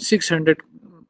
600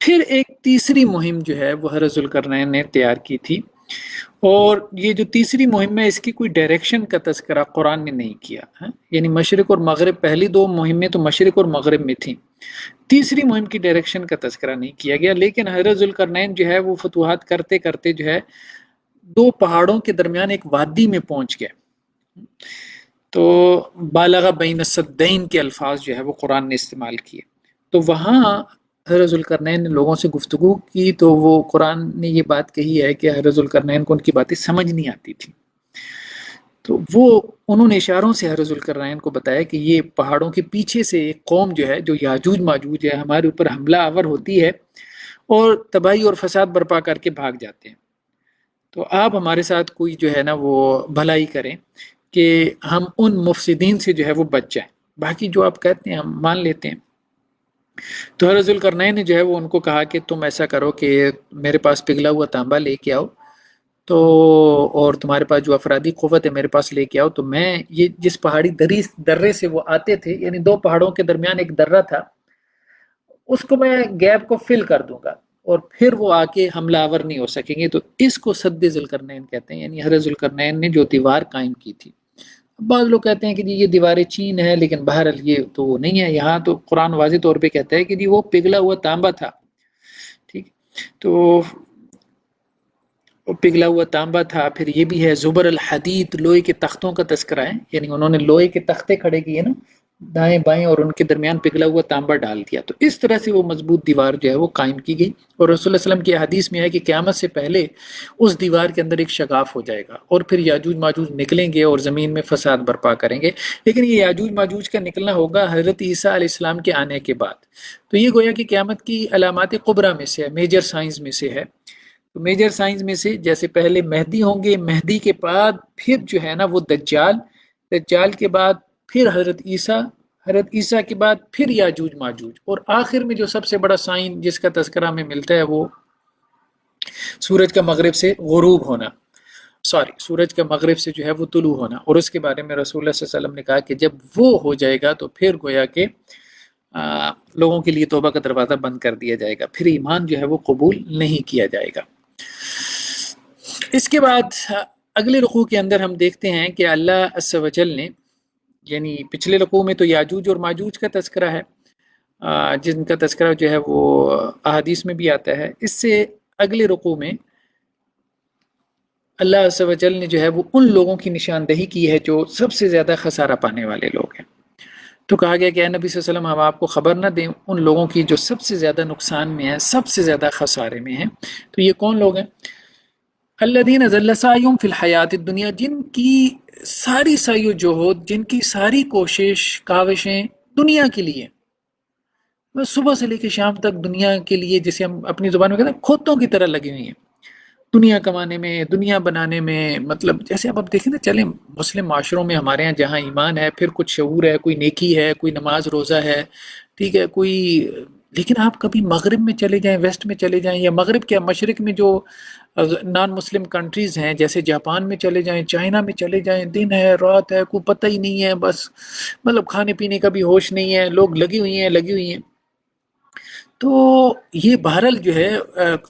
پھر ایک تیسری مہم جو ہے وہ حضرت ذوالقرنین نے تیار کی تھی، اور یہ جو تیسری مہم ہے اس کی کوئی ڈائریکشن کا تذکرہ قرآن نے نہیں کیا ہے، یعنی مشرق اور مغرب، پہلی دو مہمیں تو مشرق اور مغرب میں تھیں، تیسری مہم کی ڈائریکشن کا تذکرہ نہیں کیا گیا، لیکن حضرت ذوالقرنین جو ہے وہ فتوحات کرتے کرتے جو ہے دو پہاڑوں کے درمیان ایک وادی میں پہنچ گئے، تو بالغ بین السدین کے الفاظ جو ہے وہ قرآن نے استعمال کیے، تو وہاں حضرت ذوالقرنین نے لوگوں سے گفتگو کی، تو وہ قرآن نے یہ بات کہی ہے کہ حضرت ذوالقرنین کو ان کی باتیں سمجھ نہیں آتی تھی، تو وہ انہوں نے اشاروں سے حضرت ذوالقرنین کو بتایا کہ یہ پہاڑوں کے پیچھے سے ایک قوم جو ہے جو یاجوج ماجوج ہے ہمارے اوپر حملہ آور ہوتی ہے اور تباہی اور فساد برپا کر کے بھاگ جاتے ہیں، تو آپ ہمارے ساتھ کوئی جو ہے نا وہ بھلائی کریں کہ ہم ان مفسدین سے جو ہے وہ بچ جائیں، باقی جو آپ کہتے ہیں ہم مان لیتے ہیں۔ تو حضرت ذوالقرنین نے جو ہے وہ ان کو کہا کہ تم ایسا کرو کہ میرے پاس پگھلا ہوا تانبا لے کے آؤ، تو اور تمہارے پاس جو افرادی قوت ہے میرے پاس لے کے آؤ، تو میں یہ جس پہاڑی درے سے وہ آتے تھے، یعنی دو پہاڑوں کے درمیان ایک درہ تھا، اس کو میں گیپ کو فل کر دوں گا اور پھر وہ آ کے حملہ آور نہیں ہو سکیں گے، تو اس کو سد ذوالقرنین کہتے ہیں، یعنی حضرت ذوالقرنین نے جو دیوار قائم کی تھی۔ بعض لوگ کہتے ہیں کہ جی یہ دیواریں چین ہے، لیکن بہرحال یہ تو وہ نہیں ہے، یہاں تو قرآن واضح طور پہ کہتا ہے کہ جی وہ پگھلا ہوا تانبا تھا، ٹھیک، تو وہ پگھلا ہوا تانبا تھا۔ پھر یہ بھی ہے زبر الحدید، لوہے کے تختوں کا تذکرہ ہے، یعنی انہوں نے لوہے کے تختے کھڑے کیے نا دائیں بائیں اور ان کے درمیان پگھلا ہوا تانبا ڈال دیا، تو اس طرح سے وہ مضبوط دیوار جو ہے وہ قائم کی گئی، اور رسول اللہ علیہ وسلم کی حدیث میں ہے کہ قیامت سے پہلے اس دیوار کے اندر ایک شگاف ہو جائے گا اور پھر یاجوج ماجوج نکلیں گے اور زمین میں فساد برپا کریں گے، لیکن یہ یاجوج ماجوج کا نکلنا ہوگا حضرت عیسیٰ علیہ السلام کے آنے کے بعد، تو یہ گویا کہ قیامت کی علامات کبریٰ میں سے ہے، میجر سائنس میں سے ہے۔ تو میجر سائنس میں سے جیسے پہلے مہدی ہوں گے، مہدی کے بعد پھر جو ہے نا وہ دجال، دجال کے بعد پھر حضرت عیسیٰ کے بعد پھر یاجوج ماجوج، اور آخر میں جو سب سے بڑا سائن جس کا تذکرہ ہمیں ملتا ہے وہ سورج کا مغرب سے غروب ہونا، سورج کا مغرب سے جو ہے وہ طلوع ہونا، اور اس کے بارے میں رسول اللہ صلی اللہ علیہ وسلم نے کہا کہ جب وہ ہو جائے گا تو پھر گویا کہ لوگوں کے لیے توبہ کا دروازہ بند کر دیا جائے گا، پھر ایمان جو ہے وہ قبول نہیں کیا جائے گا۔ اس کے بعد اگلے رکوع کے اندر ہم دیکھتے ہیں کہ اللہ عز و جل نے، یعنی پچھلے رکوع میں تو یاجوج اور ماجوج کا تذکرہ ہے، جن کا تذکرہ جو ہے وہ احادیث میں بھی آتا ہے، اس سے اگلے رکوع میں اللہ عز و جل نے جو ہے وہ ان لوگوں کی نشاندہی کی ہے جو سب سے زیادہ خسارہ پانے والے لوگ ہیں، تو کہا گیا کہ اے نبی صلی اللہ علیہ وسلم ہم آپ کو خبر نہ دیں ان لوگوں کی جو سب سے زیادہ نقصان میں ہیں، سب سے زیادہ خسارے میں ہیں، تو یہ کون لوگ ہیں؟ الذین ضل سعیہم فی الحیات الدنیا، جن کی ساری سعی و جہد، جن کی ساری کوشش کاوشیں دنیا کے لیے، بس صبح سے لے کے شام تک دنیا کے لیے، جسے ہم اپنی زبان میں کہتے ہیں کھوتوں کی طرح لگی ہوئی ہیں، دنیا کمانے میں، دنیا بنانے میں، مطلب جیسے اب دیکھیں نا، چلیں مسلم معاشروں میں ہمارے ہاں جہاں ایمان ہے، پھر کچھ شعور ہے، کوئی نیکی ہے، کوئی نماز روزہ ہے، ٹھیک ہے، کوئی، لیکن آپ کبھی مغرب میں چلے جائیں، ویسٹ میں چلے جائیں، یا مغرب کیا مشرق میں جو نان مسلم کنٹریز ہیں، جیسے جاپان میں چلے جائیں، چائنا میں چلے جائیں، دن ہے رات ہے کوئی پتہ ہی نہیں ہے، بس مطلب کھانے پینے کا بھی ہوش نہیں ہے، لوگ لگی ہوئی ہیں۔ تو یہ بہرحال جو ہے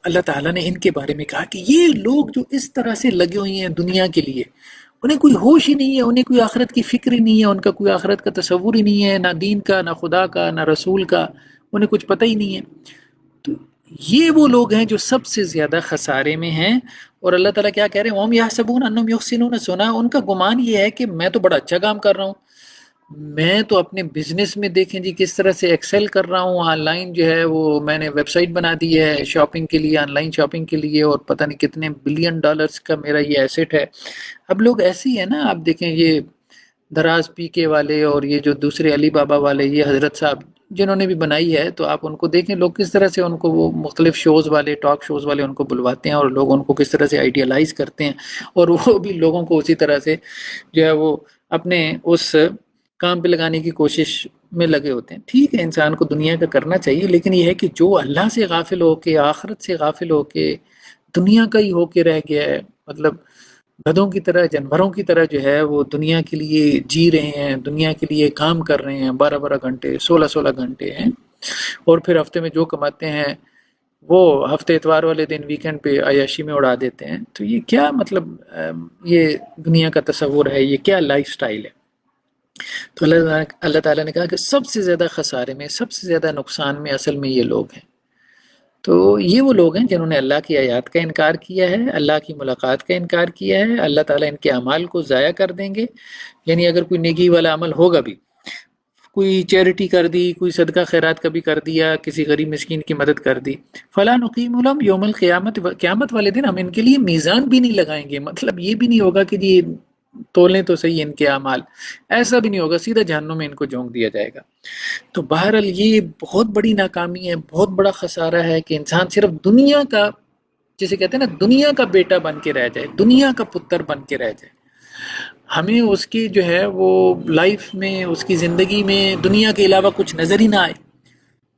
اللہ تعالیٰ نے ان کے بارے میں کہا کہ یہ لوگ جو اس طرح سے لگے ہوئے ہیں دنیا کے لیے، انہیں کوئی ہوش ہی نہیں ہے، انہیں کوئی آخرت کی فکر ہی نہیں ہے، ان کا کوئی آخرت کا تصور ہی نہیں ہے، نہ دین کا، نہ خدا کا، نہ رسول کا، انہیں کچھ پتہ ہی نہیں ہے۔ تو یہ وہ لوگ ہیں جو سب سے زیادہ خسارے میں ہیں، اور اللہ تعالیٰ کیا کہہ رہے ہیں؟ وَهُمْ يَحْسَبُونَ أَنَّهُمْ يُحْسِنُونَ صُنْعًا، ان کا گمان یہ ہے کہ میں تو بڑا اچھا کام کر رہا ہوں، میں تو اپنے بزنس میں دیکھیں جی کس طرح سے ایکسل کر رہا ہوں، آن لائن جو ہے وہ میں نے ویب سائٹ بنا دی ہے شاپنگ کے لیے، آن لائن شاپنگ کے لیے، اور پتہ نہیں کتنے بلین ڈالرز کا میرا یہ ایسٹ ہے۔ اب لوگ ایسے ہی ہیں نا، آپ دیکھیں یہ دراز پی کے والے اور یہ جو دوسرے علی بابا والے، یہ حضرت صاحب جنہوں نے بھی بنائی ہے، تو آپ ان کو دیکھیں لوگ کس طرح سے ان کو وہ مختلف شوز والے، ٹاک شوز والے ان کو بلواتے ہیں، اور لوگ ان کو کس طرح سے آئیڈیالائز کرتے ہیں، اور وہ بھی لوگوں کو اسی طرح سے جو ہے وہ اپنے اس کام پہ لگانے کی کوشش میں لگے ہوتے ہیں۔ ٹھیک ہے، انسان کو دنیا کا کرنا چاہیے، لیکن یہ ہے کہ جو اللہ سے غافل ہو کے، آخرت سے غافل ہو کے، دنیا کا ہی ہو کے رہ گیا ہے، مطلب گدھوں کی طرح، جانوروں کی طرح جو ہے وہ دنیا کے لیے جی رہے ہیں، دنیا کے لیے کام کر رہے ہیں، 12 12 گھنٹے، 16 16 گھنٹے ہیں، اور پھر ہفتے میں جو کماتے ہیں وہ ہفتے اتوار والے دن ویکنڈ پہ عیاشی میں اڑا دیتے ہیں. تو یہ کیا مطلب یہ دنیا کا تصور ہے، یہ کیا لائف سٹائل ہے؟ تو اللہ تعالیٰ نے کہا کہ سب سے زیادہ خسارے میں، سب سے زیادہ نقصان میں اصل میں یہ لوگ ہیں. تو یہ وہ لوگ ہیں جنہوں نے اللہ کی آیات کا انکار کیا ہے، اللہ کی ملاقات کا انکار کیا ہے. اللہ تعالیٰ ان کے اعمال کو ضائع کر دیں گے. یعنی اگر کوئی نیکی والا عمل ہوگا بھی، کوئی چیریٹی کر دی، کوئی صدقہ خیرات کبھی کر دیا، کسی غریب مسکین کی مدد کر دی، فلا نقیم لہم یوم القیامت، قیامت والے دن ہم ان کے لیے میزان بھی نہیں لگائیں گے. مطلب یہ بھی نہیں ہوگا کہ جی تولیں تو صحیح ان کے اعمال، ایسا بھی نہیں ہوگا، سیدھا جہنم میں ان کو جھونک دیا جائے گا. تو بہرحال یہ بہت بڑی ناکامی ہے، بہت بڑا خسارہ ہے کہ انسان صرف دنیا کا، جسے کہتے ہیں نا، دنیا کا بیٹا بن کے رہ جائے، دنیا کا پتر بن کے رہ جائے. ہمیں اس کی جو ہے وہ لائف میں، اس کی زندگی میں دنیا کے علاوہ کچھ نظر ہی نہ آئے.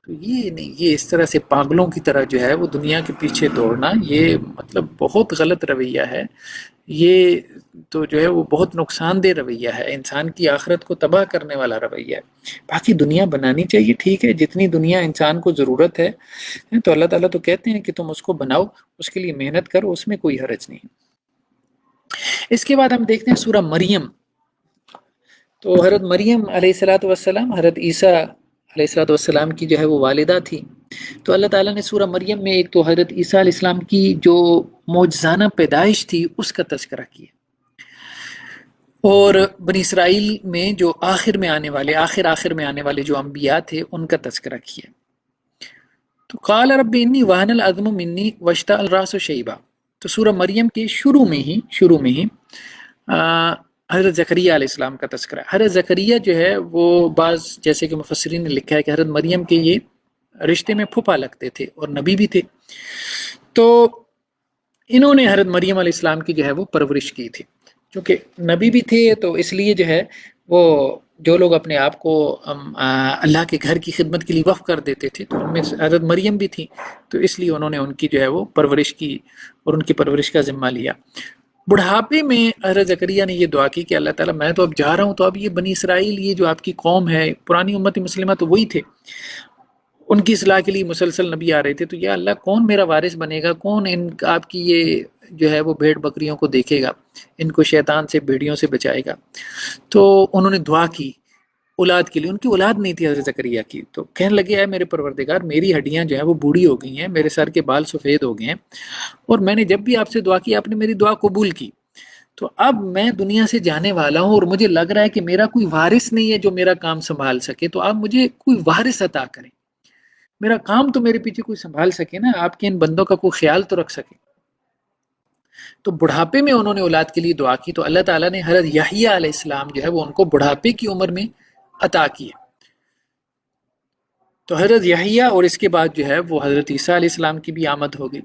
تو یہ نہیں، یہ اس طرح سے پاگلوں کی طرح جو ہے وہ دنیا کے پیچھے دوڑنا، یہ مطلب بہت غلط رویہ ہے. یہ تو جو ہے وہ بہت نقصان دہ رویہ ہے، انسان کی آخرت کو تباہ کرنے والا رویہ ہے. باقی دنیا بنانی چاہیے، ٹھیک ہے، جتنی دنیا انسان کو ضرورت ہے تو اللہ تعالیٰ تو کہتے ہیں کہ تم اس کو بناؤ، اس کے لیے محنت کرو، اس میں کوئی حرج نہیں. اس کے بعد ہم دیکھتے ہیں سورہ مریم. تو حضرت مریم علیہ الصلاۃ والسلام حضرت عیسیٰ علیہ الصلاۃ والسلام کی جو ہے وہ والدہ تھی. تو اللہ تعالیٰ نے سورہ مریم میں ایک تو حضرت عیسیٰ علیہ السلام کی جو معجزانہ پیدائش تھی اس کا تذکرہ کیا، اور بنی اسرائیل میں جو آخر میں آنے والے جو انبیاء تھے ان کا تذکرہ کیا. تو قال رب انی وہن العظم منی واشتعل الراس شیبا. تو سورہ مریم کے شروع میں ہی حضرت زکریا علیہ السلام کا تذکرہ. حضرت زکریا جو ہے وہ بعض جیسے کہ مفسرین نے لکھا ہے کہ حضرت مریم کے یہ رشتے میں پھوپھا لگتے تھے اور نبی بھی تھے. تو انہوں نے حضرت مریم علیہ السلام کی جو ہے وہ پرورش کی تھی. چونکہ نبی بھی تھے تو اس لیے جو ہے وہ جو لوگ اپنے آپ کو اللہ کے گھر کی خدمت کے لیے وقف کر دیتے تھے تو ان میں حضرت مریم بھی تھی. تو اس لیے انہوں نے ان کی جو ہے وہ پرورش کی اور ان کی پرورش کا ذمہ لیا. بڑھاپے میں حضرت زکریا نے یہ دعا کی کہ اللہ تعالیٰ میں تو اب جا رہا ہوں، تو اب یہ بنی اسرائیل، یہ جو آپ کی قوم ہے، پرانی امت مسلمہ تو وہی تھے، ان کی اصلاح کے لیے مسلسل نبی آ رہے تھے. تو یا اللہ کون میرا وارث بنے گا، کون ان آپ کی یہ جو ہے وہ بھیڑ بکریوں کو دیکھے گا، ان کو شیطان سے، بھیڑیوں سے بچائے گا. تو انہوں نے دعا کی اولاد کے لیے. ان کی اولاد نہیں تھی حضرت زکریا کی. تو کہنے لگے اے میرے پروردگار، میری ہڈیاں جو ہیں وہ بوڑھی ہو گئی ہیں، میرے سر کے بال سفید ہو گئے ہیں، اور میں نے جب بھی آپ سے دعا کی آپ نے میری دعا قبول کی. تو اب میں دنیا سے جانے والا ہوں اور مجھے لگ رہا ہے کہ میرا کوئی وارث نہیں ہے جو میرا کام سنبھال سکے. تو آپ مجھے کوئی وارث عطا کریں، میرا کام تو میرے پیچھے کوئی سنبھال سکے نا، آپ کے ان بندوں کا کوئی خیال تو رکھ سکے. تو بڑھاپے میں انہوں نے اولاد کے لیے دعا کی. تو اللہ تعالیٰ نے حضرت یحییٰ علیہ السلام جو ہے وہ ان کو بڑھاپے کی عمر میں عطا کیے. تو حضرت یحییٰ اور اس کے بعد جو ہے وہ حضرت عیسیٰ علیہ السلام کی بھی آمد ہو گئی.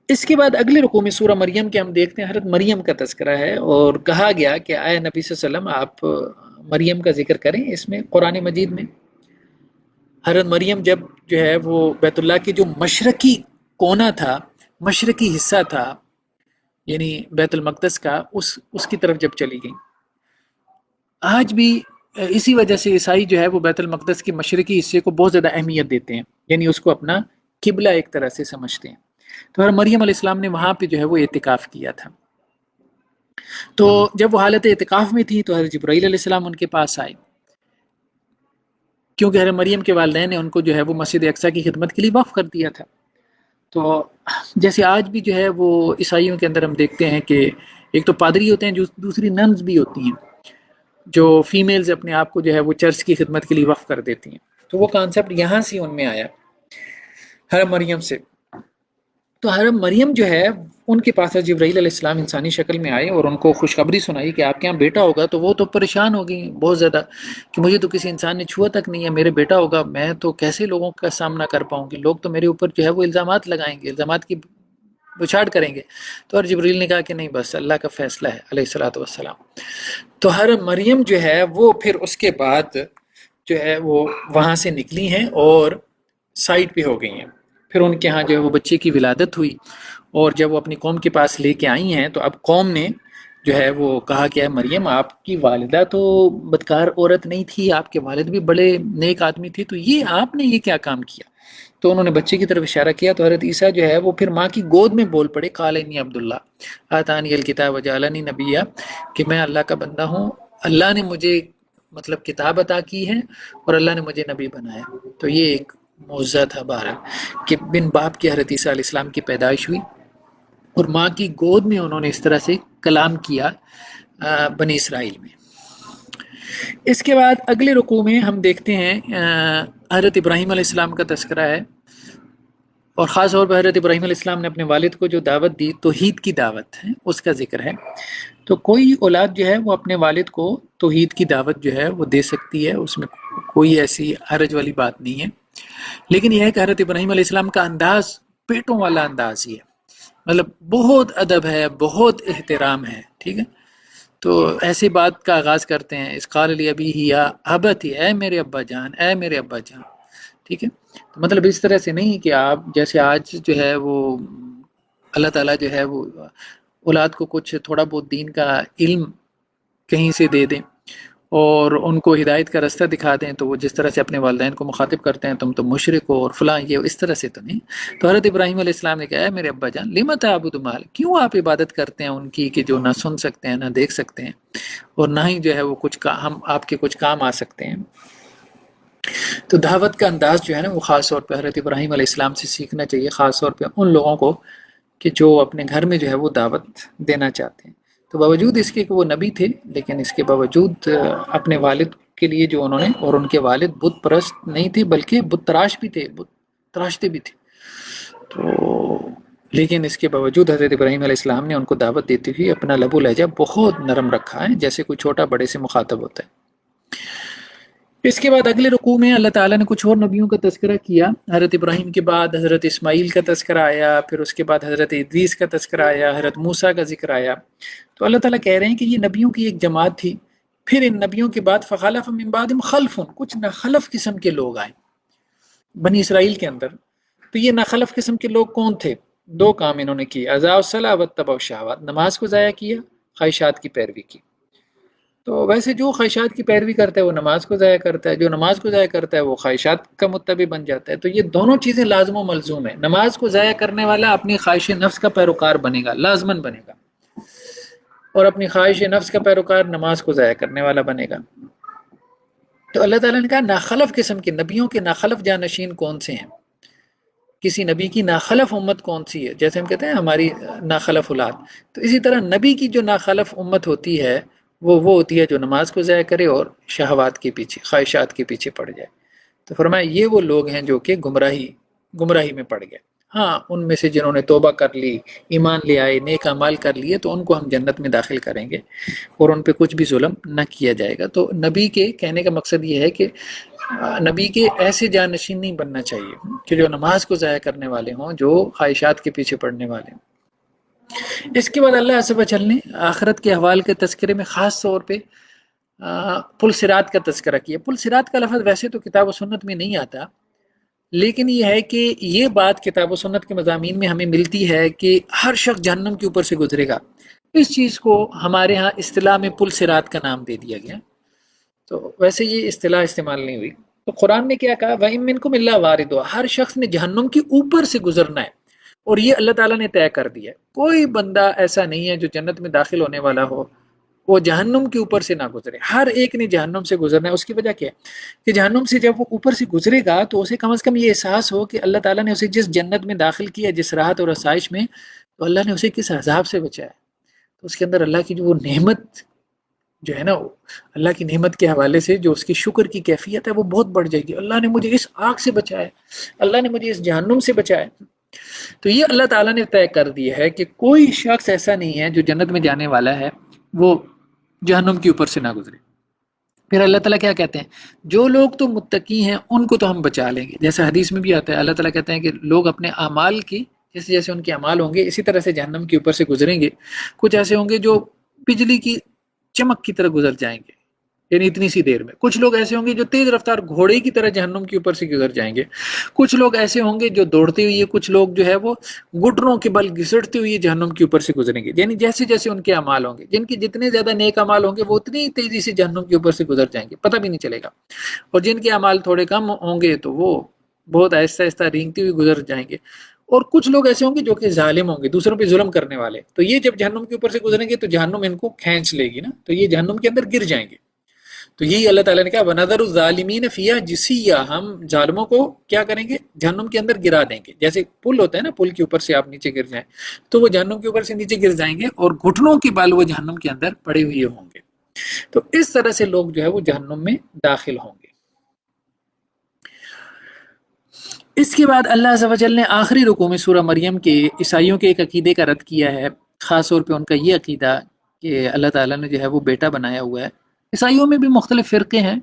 اس کے بعد اگلے رکوع میں سورہ مریم کے ہم دیکھتے ہیں حضرت مریم کا تذکرہ ہے، اور کہا گیا کہ اے نبی صلی اللہ علیہ وسلم آپ مریم کا ذکر کریں اس میں قرآن مجید میں. حضرت مریم جب جو ہے وہ بیت اللہ کے جو مشرقی کونا تھا، مشرقی حصہ تھا، یعنی بیت المقدس کا، اس کی طرف جب چلی گئی. آج بھی اسی وجہ سے عیسائی جو ہے وہ بیت المقدس کے مشرقی حصے کو بہت زیادہ اہمیت دیتے ہیں، یعنی اس کو اپنا قبلہ ایک طرح سے سمجھتے ہیں. تو حضرت مریم علیہ السلام نے وہاں پہ جو ہے وہ اعتکاف کیا تھا. تو جب وہ حالت اعتکاف میں تھی تو حضرت جبرائیل علیہ السلام ان کے پاس آئے، کیونکہ حضرت مریم کے والدین نے ان کو جو ہے وہ مسجد اقصیٰ کی خدمت کے لیے وقف کر دیا تھا. تو جیسے آج بھی جو ہے وہ عیسائیوں کے اندر ہم دیکھتے ہیں کہ ایک تو پادری ہوتے ہیں، جو دوسری ننز بھی ہوتی ہیں جو فیمیلز اپنے آپ کو جو ہے وہ چرچ کی خدمت کے لیے وقف کر دیتی ہیں. تو وہ کانسیپٹ یہاں سے ان میں آیا حضرت مریم سے. تو حضرت مریم جو ہے ان کے پاس جبرائیل علیہ السلام انسانی شکل میں آئے اور ان کو خوشخبری سنائی کہ آپ کے یہاں بیٹا ہوگا. تو وہ تو پریشان ہو گئی بہت زیادہ کہ مجھے تو کسی انسان نے چھوا تک نہیں ہے، میرے بیٹا ہوگا، میں تو کیسے لوگوں کا سامنا کر پاؤں گی، لوگ تو میرے اوپر جو ہے وہ الزامات لگائیں گے، الزامات کی بچھاڑ کریں گے. تو حضرت جبرائیل نے کہا کہ نہیں، بس اللہ کا فیصلہ ہے علیہ الصلوۃ والسلام. تو حضرت مریم جو ہے وہ پھر اس کے بعد جو ہے وہ وہاں سے نکلی ہیں اور سائٹ پہ ہو گئی ہیں. پھر ان کے ہاں جو ہے وہ بچے کی ولادت ہوئی، اور جب وہ اپنی قوم کے پاس لے کے آئی ہیں تو اب قوم نے جو ہے وہ کہا کہ اے مریم آپ کی والدہ تو بدکار عورت نہیں تھی، آپ کے والد بھی بڑے نیک آدمی تھے، تو یہ آپ نے یہ کیا کام کیا؟ تو انہوں نے بچے کی طرف اشارہ کیا تو حضرت عیسیٰ جو ہے وہ پھر ماں کی گود میں بول پڑے، قال انی عبداللہ آتانی الکتاب وجعلنی نبیہ، کہ میں اللہ کا بندہ ہوں، اللہ نے مجھے مطلب کتاب عطا کی ہے اور اللہ نے مجھے نبی بنایا۔ تو یہ ایک معجزہ تھا بہرحال کہ بن باپ کے حضرت عیسیٰ علیہ السلام کی پیدائش ہوئی اور ماں کی گود میں انہوں نے اس طرح سے کلام کیا بنی اسرائیل میں۔ اس کے بعد اگلے رکوع میں ہم دیکھتے ہیں حضرت ابراہیم علیہ السلام کا تذکرہ ہے، اور خاص طور پر حضرت ابراہیم علیہ السلام نے اپنے والد کو جو دعوت دی توحید کی دعوت ہے اس کا ذکر ہے۔ تو کوئی اولاد جو ہے وہ اپنے والد کو توحید کی دعوت جو ہے وہ دے سکتی ہے، اس میں کوئی ایسی حرج والی بات نہیں ہے، لیکن یہ ہے کہ حضرت ابراہیم علیہ السلام کا انداز پیٹوں والا انداز ہی ہے، مطلب بہت ادب ہے، بہت احترام ہے، ٹھیک ہے۔ تو ایسی بات کا آغاز کرتے ہیں، اس قال لی ابی یا ابتی، اے میرے ابا جان، اے میرے ابا جان، ٹھیک ہے۔ تو مطلب اس طرح سے نہیں کہ آپ جیسے آج جو ہے وہ اللہ تعالیٰ جو ہے وہ اولاد کو کچھ تھوڑا بہت دین کا علم کہیں سے دے دیں اور ان کو ہدایت کا راستہ دکھا دیں، تو وہ جس طرح سے اپنے والدین کو مخاطب کرتے ہیں تم تو مشرک ہو اور فلاں، یہ اس طرح سے تو نہیں۔ تو حضرت ابراہیم علیہ السلام نے کہا ہے میرے ابا جان لم تعبد ما، کیوں آپ عبادت کرتے ہیں ان کی کہ جو نہ سن سکتے ہیں نہ دیکھ سکتے ہیں اور نہ ہی جو ہے وہ کچھ ہم آپ کے کچھ کام آ سکتے ہیں۔ تو دعوت کا انداز جو ہے نا وہ خاص طور پہ حضرت ابراہیم علیہ السلام سے سیکھنا چاہیے، خاص طور پہ ان لوگوں کو کہ جو اپنے گھر میں جو ہے وہ دعوت دینا چاہتے ہیں۔ تو باوجود اس کے کہ وہ نبی تھے، لیکن اس کے باوجود اپنے والد کے لیے جو انہوں نے، اور ان کے والد بت پرست نہیں تھے بلکہ بت تراش بھی تھے، بت تراشتے بھی تھے، تو لیکن اس کے باوجود حضرت ابراہیم علیہ السلام نے ان کو دعوت دیتے ہوئے اپنا لب و لہجہ بہت نرم رکھا ہے، جیسے کوئی چھوٹا بڑے سے مخاطب ہوتا ہے۔ اس کے بعد اگلے رکوع میں اللہ تعالیٰ نے کچھ اور نبیوں کا تذکرہ کیا۔ حضرت ابراہیم کے بعد حضرت اسماعیل کا تذکرہ آیا، پھر اس کے بعد حضرت ادریس کا تذکرہ آیا، حضرت موسیٰ کا ذکر آیا۔ تو اللہ تعالیٰ کہہ رہے ہیں کہ یہ نبیوں کی ایک جماعت تھی، پھر ان نبیوں کے بعد فخلف من بعدہم خلف، کچھ ناخلف قسم کے لوگ آئے بنی اسرائیل کے اندر۔ تو یہ ناخلف قسم کے لوگ کون تھے؟ دو کام انہوں نے کیے، اضاعوا الصلاۃ واتبعوا الشہوات، نماز کو ضائع کیا، خواہشات کی پیروی کی۔ تو ویسے جو خواہشات کی پیروی کرتا ہے وہ نماز کو ضائع کرتا ہے، جو نماز کو ضائع کرتا ہے وہ خواہشات کا متبع بن جاتا ہے۔ تو یہ دونوں چیزیں لازم و ملزوم ہیں، نماز کو ضائع کرنے والا اپنی خواہش نفس کا پیروکار بنے گا، لازماً بنے گا، اور اپنی خواہش نفس کا پیروکار نماز کو ضائع کرنے والا بنے گا۔ تو اللہ تعالیٰ نے کہا ناخلف قسم کے نبیوں کے ناخلف جانشین کون سے ہیں، کسی نبی کی ناخلف امت کون سی ہے، جیسے ہم کہتے ہیں ہماری ناخلف اولاد، تو اسی طرح نبی کی جو ناخلف امت ہوتی ہے وہ ہوتی ہے جو نماز کو ضائع کرے اور شہوات کے پیچھے، خواہشات کے پیچھے پڑ جائے۔ تو فرمایا یہ وہ لوگ ہیں جو کہ گمراہی میں پڑ گئے۔ ہاں ان میں سے جنہوں نے توبہ کر لی، ایمان لے آئے، نیک اعمال کر لیے، تو ان کو ہم جنت میں داخل کریں گے اور ان پہ کچھ بھی ظلم نہ کیا جائے گا۔ تو نبی کے کہنے کا مقصد یہ ہے کہ نبی کے ایسے جانشین نہیں بننا چاہیے کہ جو نماز کو ضائع کرنے والے ہوں، جو خواہشات کے پیچھے پڑنے والے ہوں۔ اس کے بعد اللہ عز و جل نے آخرت کے احوال کے تذکرے میں خاص طور پہ پل صراط کا تذکرہ کیا۔ پل صراط کا لفظ ویسے تو کتاب و سنت میں نہیں آتا، لیکن یہ ہے کہ یہ بات کتاب و سنت کے مضامین میں ہمیں ملتی ہے کہ ہر شخص جہنم کے اوپر سے گزرے گا۔ اس چیز کو ہمارے ہاں اصطلاح میں پل صراط کا نام دے دیا گیا، تو ویسے یہ اصطلاح استعمال نہیں ہوئی۔ تو قرآن نے کیا کہا، وَإِن مِّنكُمْ إِلَّا وَارِدُهَا، ہر شخص نے جہنم کے اوپر سے گزرنا ہے، اور یہ اللہ تعالیٰ نے طے کر دیا ہے۔ کوئی بندہ ایسا نہیں ہے جو جنت میں داخل ہونے والا ہو وہ جہنم کے اوپر سے نہ گزرے، ہر ایک نے جہنم سے گزرنا ہے۔ اس کی وجہ کیا ہے کہ جہنم سے جب وہ اوپر سے گزرے گا تو اسے کم از کم یہ احساس ہو کہ اللہ تعالیٰ نے اسے جس جنت میں داخل کیا، جس راحت اور آسائش میں، تو اللہ نے اسے کس عذاب سے بچایا۔ تو اس کے اندر اللہ کی جو وہ نعمت جو ہے نا، اللہ کی نعمت کے حوالے سے جو اس کی شکر کی کیفیت ہے وہ بہت بڑھ جائے گی۔ اللہ نے مجھے اس آگ سے بچایا، اللہ نے مجھے اس جہنم سے بچایا۔ تو یہ اللہ تعالیٰ نے طے کر دیا ہے کہ کوئی شخص ایسا نہیں ہے جو جنت میں جانے والا ہے وہ جہنم کے اوپر سے نہ گزرے۔ پھر اللہ تعالیٰ کیا کہتے ہیں، جو لوگ تو متقی ہیں ان کو تو ہم بچا لیں گے، جیسے حدیث میں بھی آتا ہے اللہ تعالیٰ کہتے ہیں کہ لوگ اپنے اعمال کی جیسے جیسے ان کے اعمال ہوں گے اسی طرح سے جہنم کے اوپر سے گزریں گے۔ کچھ ایسے ہوں گے جو بجلی کی چمک کی طرح گزر جائیں گے، یعنی اتنی سی دیر میں. کچھ لوگ ایسے ہوں گے جو تیز رفتار گھوڑے کی طرح جہنم کے اوپر سے گزر جائیں گے. کچھ لوگ ایسے ہوں گے جو دوڑتے ہوئے، کچھ لوگ جو ہے وہ گھٹنوں کے بل گھسٹتے ہوئے جہنم کے اوپر سے گزریں گے. یعنی جیسے جیسے ان کے اعمال ہوں گے، جن کے جتنے زیادہ نیک اعمال ہوں گے وہ اتنی تیزی سے جہنم کے اوپر سے گزر جائیں گے، پتہ بھی نہیں چلے گا. اور جن کے اعمال تھوڑے کم ہوں گے تو وہ بہت آہستہ آہستہ رینگتے ہوئے گزر جائیں گے. اور کچھ لوگ ایسے ہوں گے جو کہ ظالم ہوں گے، دوسروں پہ ظلم کرنے والے. تو یہ جب جہنم کے اوپر سے گزریں گے تو جہنم ان کو کھینچ لے گی نا، تو یہ جہنم کے اندر گر جائیں گے. تو یہی اللہ تعالیٰ نے کہا وَنَذَرُ الظَّالِمِينَ فِيهَا جِثِيًّا، ہم ظالموں کو کیا کریں گے؟ جہنم کے اندر گرا دیں گے. جیسے پل ہوتا ہے نا، پل کے اوپر سے آپ نیچے گر جائیں تو وہ جہنم کے اوپر سے نیچے گر جائیں گے اور گھٹنوں کے بال وہ جہنم کے اندر پڑے ہوئے ہوں گے. تو اس طرح سے لوگ جو ہے وہ جہنم میں داخل ہوں گے. اس کے بعد اللہ عز و جل نے آخری رکوع میں سورہ مریم کے عیسائیوں کے ایک عقیدے کا رد کیا ہے. خاص طور پہ ان کا یہ عقیدہ کہ اللہ تعالیٰ نے جو ہے وہ بیٹا بنایا ہوا ہے. عیسائیوں میں بھی مختلف فرقے ہیں.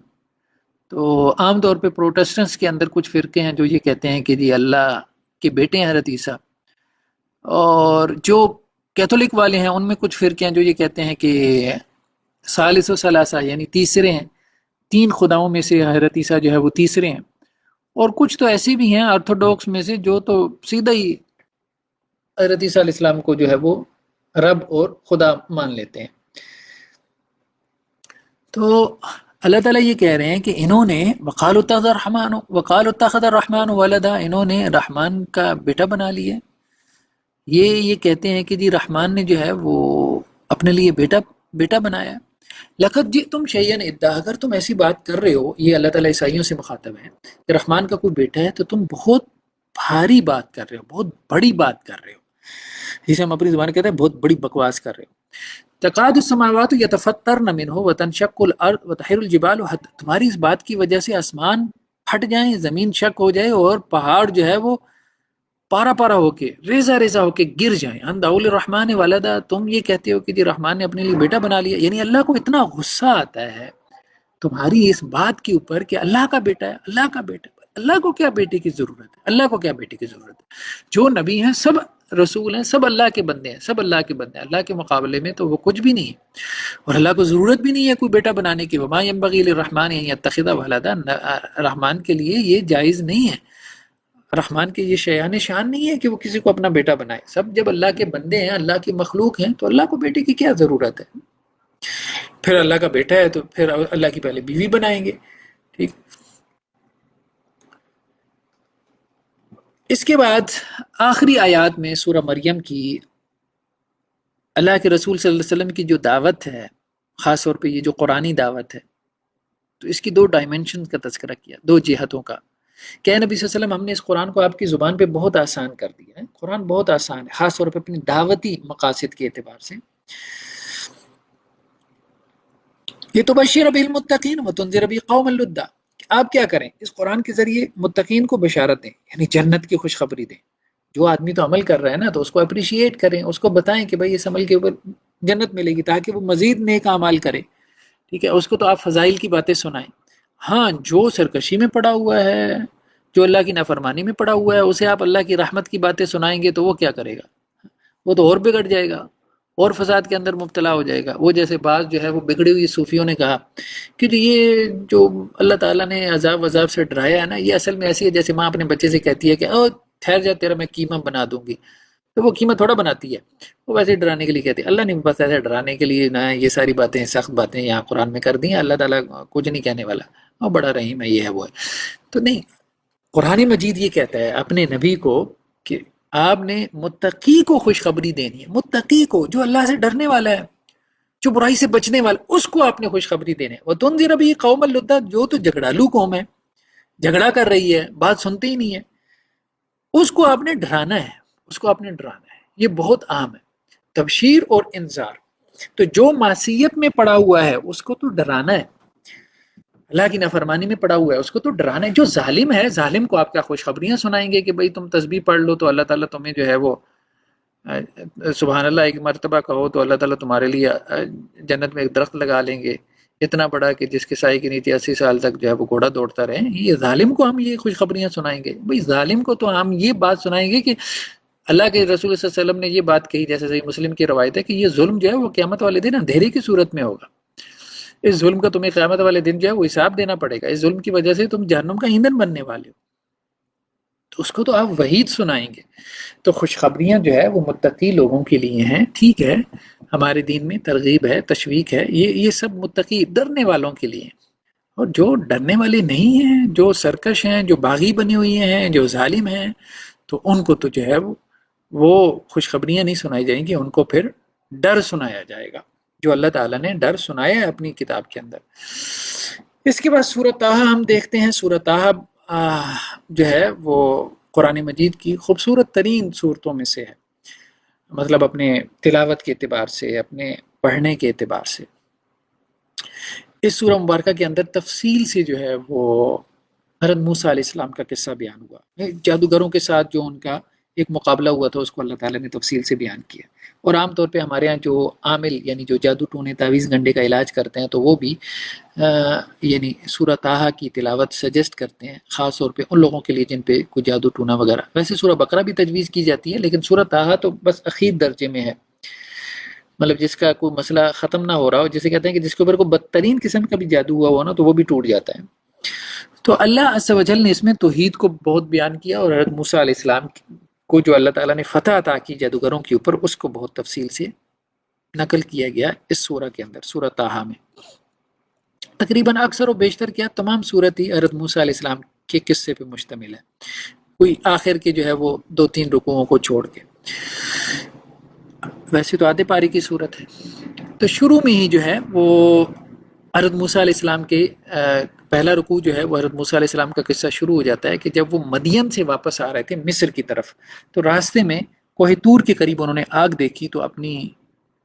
تو عام طور پہ پروٹسٹنٹس کے اندر کچھ فرقے ہیں جو یہ کہتے ہیں کہ جی اللہ کے بیٹے ہیں حضرت عیسیٰ. اور جو کیتھولک والے ہیں ان میں کچھ فرقے ہیں جو یہ کہتے ہیں کہ ثالث و ثلاثہ یعنی تیسرے ہیں، 3 خداؤں میں سے حضرت عیسیٰ جو ہے وہ تیسرے ہیں. اور کچھ تو ایسے بھی ہیں آرتھوڈاکس میں سے جو تو سیدھا ہی حضرت عیسیٰ علیہ السلام کو جو ہے وہ رب اور خدا مان لیتے ہیں. تو اللہ تعالیٰ یہ کہہ رہے ہیں کہ انہوں نے وقالوا اتخذ الرحمن ولدا، انہوں نے رحمان کا بیٹا بنا لیا. یہ کہتے ہیں کہ جی رحمان نے جو ہے وہ اپنے لیے بیٹا بنایا. لقد جئتم شیئا ادا، اگر تم ایسی بات کر رہے ہو، یہ اللہ تعالیٰ عیسائیوں سے مخاطب ہے کہ رحمان کا کوئی بیٹا ہے تو تم بہت بھاری بات کر رہے ہو، بہت بڑی بات کر رہے ہو، جسے ہم اپنی زبان کہتے ہیں بہت بڑی بکواس کر رہے ہو. تقاد السماوات یتفطرن منہ وتنشق الارض وتخر الجبال، تمہاری اس بات کی وجہ سے آسمان پھٹ جائیں، زمین شق ہو جائے اور پہاڑ جو ہے وہ پارا پارا ہو کے ریزہ ریزہ ہو کے گر جائیں. ان دعوا للرحمن ولدا، تم یہ کہتے ہو کہ جی رحمان نے اپنے لیے بیٹا بنا لیا. یعنی اللہ کو اتنا غصہ آتا ہے تمہاری اس بات کے اوپر کہ اللہ کا بیٹا ہے، اللہ کا بیٹا. اللہ کو کیا بیٹے کی ضرورت ہے؟ اللہ کو کیا بیٹے کی ضرورت ہے؟ جو نبی ہیں سب رسول ہیں، سب اللہ کے بندے ہیں، سب اللہ کے بندے ہیں. اللہ کے مقابلے میں تو وہ کچھ بھی نہیں ہے اور اللہ کو ضرورت بھی نہیں ہے کوئی بیٹا بنانے کی. وما ينبغي للرحمن ان يتخذ ولدا، رحمان کے لیے یہ جائز نہیں ہے، رحمان کے یہ شیان شان نہیں ہے کہ وہ کسی کو اپنا بیٹا بنائے. سب جب اللہ کے بندے ہیں، اللہ کی مخلوق ہیں، تو اللہ کو بیٹے کی کیا ضرورت ہے؟ پھر اللہ کا بیٹا ہے تو پھر اللہ کی پہلے بیوی بنائیں گے. ٹھیک. اس کے بعد آخری آیات میں سورہ مریم کی اللہ کے رسول صلی اللہ علیہ وسلم کی جو دعوت ہے، خاص طور پہ یہ جو قرآنی دعوت ہے، تو اس کی 2 ڈائمنشن کا تذکرہ کیا، 2 جہتوں کا. کہ نبی صلی اللہ علیہ وسلم ہم نے اس قرآن کو آپ کی زبان پہ بہت آسان کر دیا ہے. قرآن بہت آسان ہے، خاص طور پہ اپنی دعوتی مقاصد کے اعتبار سے. یہ تو بشیر بہ المتقین وتنذر بہ قوما لدا، آپ کیا کریں اس قرآن کے ذریعے متقین کو بشارت دیں، یعنی جنت کی خوشخبری دیں. جو آدمی تو عمل کر رہا ہے نا تو اس کو اپریشیٹ کریں، اس کو بتائیں کہ بھائی اس عمل کے اوپر جنت ملے گی، تاکہ وہ مزید نیک اعمال کرے. ٹھیک ہے. اس کو تو آپ فضائل کی باتیں سنائیں. ہاں جو سرکشی میں پڑا ہوا ہے، جو اللہ کی نافرمانی میں پڑا ہوا ہے، اسے آپ اللہ کی رحمت کی باتیں سنائیں گے تو وہ کیا کرے گا؟ وہ تو اور بگڑ جائے گا اور فساد کے اندر مبتلا ہو جائے گا. وہ جیسے بعض جو ہے وہ بگڑی ہوئی صوفیوں نے کہا کہ یہ جو اللہ تعالیٰ نے عذاب سے ڈرایا ہے نا، یہ اصل میں ایسی ہے جیسے ماں اپنے بچے سے کہتی ہے کہ او ٹھہر جا تیرا میں قیمہ بنا دوں گی. تو وہ قیمہ تھوڑا بناتی ہے، وہ ویسے ڈرانے کے لیے کہتی ہے. اللہ نے بس ایسے ڈرانے کے لیے نہ یہ ساری باتیں سخت باتیں یہاں قرآن میں کر دی ہیں. اللہ تعالیٰ کچھ نہیں کہنے والا، اور بڑا رحیم ہے، یہ ہے وہ ہے. تو نہیں، قرآن مجید یہ کہتا ہے اپنے نبی کو کہ آپ نے متقی کو خوشخبری دینی ہے. متقی کو، جو اللہ سے ڈرنے والا ہے، جو برائی سے بچنے والا، اس کو آپ نے خوشخبری دینے. وَتُنذِرَ بِهِ قَوْمًا لُدًّا، جو تو جھگڑالو قوم ہے، جھگڑا کر رہی ہے، بات سنتے ہی نہیں ہے، اس کو آپ نے ڈرانا ہے، اس کو آپ نے ڈرانا ہے. یہ بہت عام ہے، تبشیر اور انذار. تو جو معصیت میں پڑا ہوا ہے اس کو تو ڈرانا ہے، اللہ کی نافرمانی میں پڑا ہوا ہے اس کو تو ڈرانا ہے. جو ظالم ہے، ظالم کو آپ کیا خوشخبریاں سنائیں گے کہ بھئی تم تسبیح پڑھ لو تو اللہ تعالیٰ تمہیں جو ہے وہ سبحان اللہ ایک مرتبہ کہو تو اللہ تعالیٰ تمہارے لیے جنت میں ایک درخت لگا لیں گے اتنا بڑا کہ جس کے سائے کے نیچے 80 سال تک جو ہے وہ گھوڑا دوڑتا رہے. یہ ظالم کو ہم یہ خوشخبریاں سنائیں گے؟ بھئی ظالم کو تو ہم یہ بات سنائیں گے کہ اللہ کے رسول صلی اللہ علیہ وسلم نے یہ بات کہی، جیسے صحیح مسلم کی روایت ہے کہ یہ ظلم جو ہے وہ قیامت والے دن اندھیرے کی صورت میں ہوگا. اس ظلم کا تمہیں قیامت والے دن جو ہے وہ حساب دینا پڑے گا، اس ظلم کی وجہ سے تم جہنم کا ایندھن بننے والے ہو، تو اس کو تو آپ وحید سنائیں گے۔ تو خوشخبریاں جو ہے وہ متقی لوگوں کے لیے ہیں، ٹھیک ہے، ہمارے دین میں ترغیب ہے، تشویق ہے، یہ سب متقی ڈرنے والوں کے لیے ہیں۔ اور جو ڈرنے والے نہیں ہیں، جو سرکش ہیں، جو باغی بنے ہوئے ہیں، جو ظالم ہیں، تو ان کو تو جو ہے وہ خوشخبریاں نہیں سنائی جائیں گی، ان کو پھر ڈر سنایا جائے گا، جو اللہ تعالیٰ نے ڈر سنایا ہے اپنی کتاب کے اندر۔ اس کے بعد سورۃ طٰہٰ ہم دیکھتے ہیں۔ سورۃ طٰہٰ جو ہے وہ قرآن مجید کی خوبصورت ترین صورتوں میں سے ہے، مطلب اپنے تلاوت کے اعتبار سے، اپنے پڑھنے کے اعتبار سے۔ اس سورہ مبارکہ کے اندر تفصیل سے جو ہے وہ حضرت موسیٰ علیہ السلام کا قصہ بیان ہوا، جادوگروں کے ساتھ جو ان کا ایک مقابلہ ہوا تھا اس کو اللہ تعالیٰ نے تفصیل سے بیان کیا۔ اور عام طور پہ ہمارے ہاں جو عامل یعنی جو جادو ٹونے تعویذ گنڈے کا علاج کرتے ہیں تو وہ بھی یعنی سورہ طٰہٰ کی تلاوت سجیسٹ کرتے ہیں، خاص طور پہ ان لوگوں کے لیے جن پہ کوئی جادو ٹونا وغیرہ۔ ویسے سورہ بقرہ بھی تجویز کی جاتی ہے، لیکن سورہ طٰہٰ تو بس اخیر درجے میں ہے، مطلب جس کا کوئی مسئلہ ختم نہ ہو رہا ہو، جسے کہتے ہیں کہ جس کے اوپر کوئی بدترین قسم کا بھی جادو ہوا ہو نا تو وہ بھی ٹوٹ جاتا ہے۔ تو اللہ عز و جل نے اس میں توحید کو بہت بیان کیا، اور حضرت موسیٰ علیہ السلام کو جو اللہ تعالیٰ نے فتح عطا کی جادوگروں کے اوپر، اس کو بہت تفصیل سے نقل کیا گیا اس سورہ کے اندر، سورہ طٰہٰ میں۔ تقریباً اکثر و بیشتر کیا تمام سورت ہی حضرت موسیٰ علیہ السلام کے قصے پہ مشتمل ہے، کوئی آخر کے جو ہے وہ 2-3 رکوعوں کو چھوڑ کے۔ ویسے تو آدھے پاری کی صورت ہے۔ تو شروع میں ہی جو ہے وہ حضرت موسیٰ علیہ السلام کے پہلا رکوع جو ہے وہ حضرت موسیٰ علیہ السلام کا قصہ شروع ہو جاتا ہے کہ جب وہ مدین سے واپس آ رہے تھے مصر کی طرف، تو راستے میں کوہ طور کے قریب انہوں نے آگ دیکھی، تو اپنی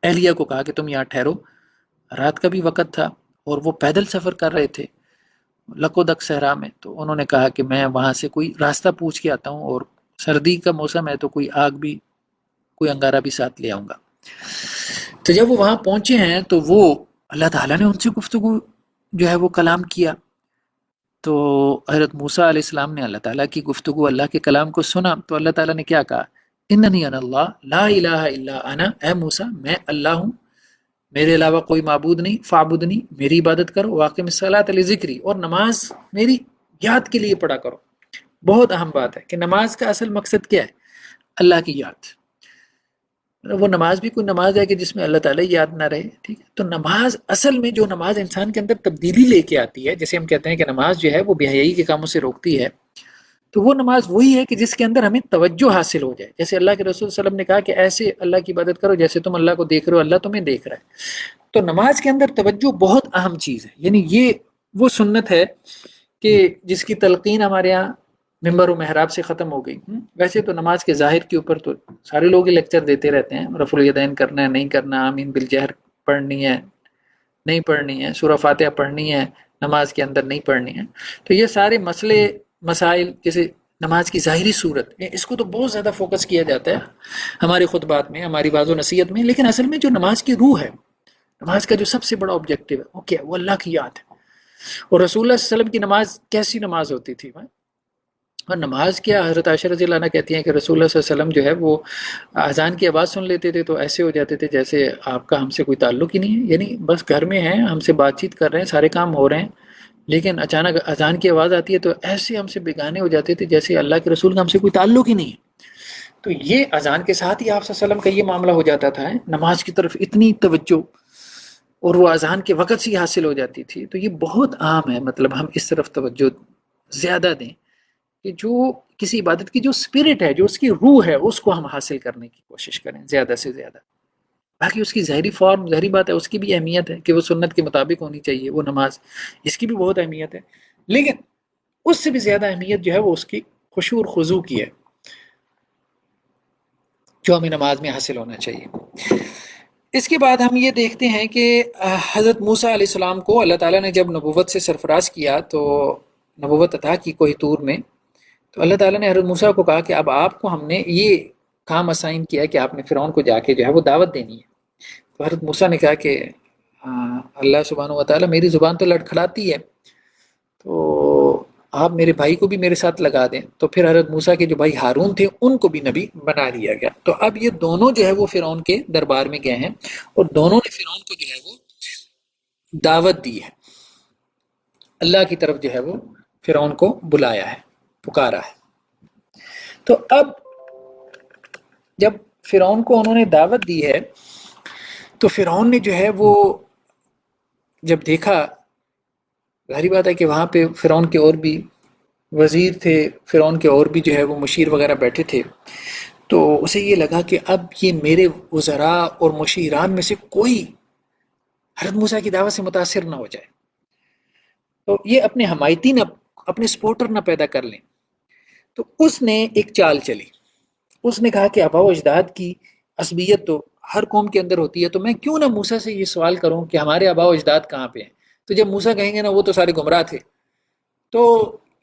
اہلیہ کو کہا کہ تم یہاں ٹھہرو، رات کا بھی وقت تھا اور وہ پیدل سفر کر رہے تھے لکودک صحرا میں، تو انہوں نے کہا کہ میں وہاں سے کوئی راستہ پوچھ کے آتا ہوں، اور سردی کا موسم ہے تو کوئی آگ بھی، کوئی انگارہ بھی ساتھ لے آؤں گا۔ تو جب وہ وہاں پہنچے ہیں تو وہ اللہ تعالیٰ نے ان سے گفتگو جو ہے وہ کلام کیا، تو حضرت موسیٰ علیہ السلام نے اللہ تعالیٰ کی گفتگو، اللہ کے کلام کو سنا، تو اللہ تعالیٰ نے کیا کہا، اننی انا اللہ لا الہ الا انا، اے موسیٰ میں اللہ ہوں، میرے علاوہ کوئی معبود نہیں، فاعبدنی، میری عبادت کرو، واقم الصلاۃ لذکری، اور نماز میری یاد کے لیے پڑھا کرو۔ بہت اہم بات ہے کہ نماز کا اصل مقصد کیا ہے، اللہ کی یاد۔ وہ نماز بھی کوئی نماز ہے کہ جس میں اللہ تعالیٰ یاد نہ رہے، ٹھیک ہے؟ تو نماز اصل میں جو نماز انسان کے اندر تبدیلی لے کے آتی ہے، جیسے ہم کہتے ہیں کہ نماز جو ہے وہ بے حیائی کے کاموں سے روکتی ہے، تو وہ نماز وہی ہے کہ جس کے اندر ہمیں توجہ حاصل ہو جائے، جیسے اللہ کے رسول صلی اللہ علیہ وسلم نے کہا کہ ایسے اللہ کی عبادت کرو جیسے تم اللہ کو دیکھ رہے ہو، اللہ تمہیں دیکھ رہا ہے۔ تو نماز کے اندر توجہ بہت اہم چیز ہے، یعنی یہ وہ سنت ہے کہ جس کی تلقین ہمارے ہاں ممبر و محراب سے ختم ہو گئی۔ ویسے تو نماز کے ظاہر کے اوپر تو سارے لوگ ہی لیکچر دیتے رہتے ہیں، رفع الیدین کرنا ہے نہیں کرنا، آمین بالجہر پڑھنی ہے نہیں پڑھنی ہے، سورہ فاتحہ پڑھنی ہے نماز کے اندر نہیں پڑھنی ہے، تو یہ سارے مسئلے مسائل جیسے نماز کی ظاہری صورت، اس کو تو بہت زیادہ فوکس کیا جاتا ہے ہمارے خطبات میں، ہماری واعظ و نصیحت میں، لیکن اصل میں جو نماز کی روح ہے، نماز کا جو سب سے بڑا آبجیکٹو ہے وہ کیا ہے، وہ اللہ کی یاد ہے۔ اور رسول اللہ صلی اللہ علیہ وسلم کی نماز کیسی نماز ہوتی تھی، اور نماز کیا، حضرت عائشہ رضی اللہ عنہ کہتی ہیں کہ رسول اللہ صلی اللہ علیہ وسلم جو ہے وہ اذان کی آواز سن لیتے تھے تو ایسے ہو جاتے تھے جیسے آپ کا ہم سے کوئی تعلق ہی نہیں ہے، یعنی بس گھر میں ہیں، ہم سے بات چیت کر رہے ہیں، سارے کام ہو رہے ہیں، لیکن اچانک اذان کی آواز آتی ہے تو ایسے ہم سے بیگانے ہو جاتے تھے جیسے اللہ کے رسول کا ہم سے کوئی تعلق ہی نہیں ہے۔ تو یہ اذان کے ساتھ ہی آپ صلی اللہ علیہ وسلم کا یہ معاملہ ہو جاتا تھا، نماز کی طرف اتنی توجہ، اور وہ اذان کے وقت سے حاصل ہو جاتی تھی۔ تو یہ بہت عام ہے، مطلب ہم اس طرف توجہ زیادہ دیں کہ جو کسی عبادت کی جو اسپرٹ ہے، جو اس کی روح ہے، اس کو ہم حاصل کرنے کی کوشش کریں زیادہ سے زیادہ۔ باقی اس کی ظاہری فارم، ظاہری بات ہے، اس کی بھی اہمیت ہے کہ وہ سنت کے مطابق ہونی چاہیے وہ نماز، اس کی بھی بہت اہمیت ہے، لیکن اس سے بھی زیادہ اہمیت جو ہے وہ اس کی خشوع اور خضوع کی ہے، جو ہمیں نماز میں حاصل ہونا چاہیے۔ اس کے بعد ہم یہ دیکھتے ہیں کہ حضرت موسیٰ علیہ السلام کو اللہ تعالیٰ نے جب نبوت سے سرفراز کیا، تو نبوت عطا کی کوہ طور میں، تو اللہ تعالیٰ نے حضرت موسیٰ کو کہا کہ اب آپ کو ہم نے یہ کام اسائن کیا کہ آپ نے فرعون کو جا کے جو ہے وہ دعوت دینی ہے۔ تو حضرت موسیٰ نے کہا کہ اللہ سبحانہ و تعالیٰ میری زبان تو لڑکھڑاتی ہے، تو آپ میرے بھائی کو بھی میرے ساتھ لگا دیں۔ تو پھر حضرت موسیٰ کے جو بھائی ہارون تھے ان کو بھی نبی بنا دیا گیا۔ تو اب یہ دونوں جو ہے وہ فرعون کے دربار میں گئے ہیں، اور دونوں نے فرعون کو جو ہے وہ دعوت دی ہے، اللہ کی طرف جو ہے وہ فرعون کو بلایا ہے، پکارا ہے۔ تو اب جب فرعون کو انہوں نے دعوت دی ہے تو فرعون نے جو ہے وہ جب دیکھا، ظاہری بات ہے کہ وہاں پہ فرعون کے اور بھی وزیر تھے، فرعون کے اور بھی جو ہے وہ مشیر وغیرہ بیٹھے تھے، تو اسے یہ لگا کہ اب یہ میرے وزراء اور مشیران میں سے کوئی حضرت موسیٰ کی دعوت سے متاثر نہ ہو جائے، تو یہ اپنے حمایتی نہ، اپنے سپورٹر نہ پیدا کر لیں۔ تو اس نے ایک چال چلی، اس نے کہا کہ آباء و اجداد کی عصبیت تو ہر قوم کے اندر ہوتی ہے، تو میں کیوں نہ موسیٰ سے یہ سوال کروں کہ ہمارے آباء و اجداد کہاں پہ ہیں؟ تو جب موسیٰ کہیں گے نا وہ تو سارے گمراہ تھے، تو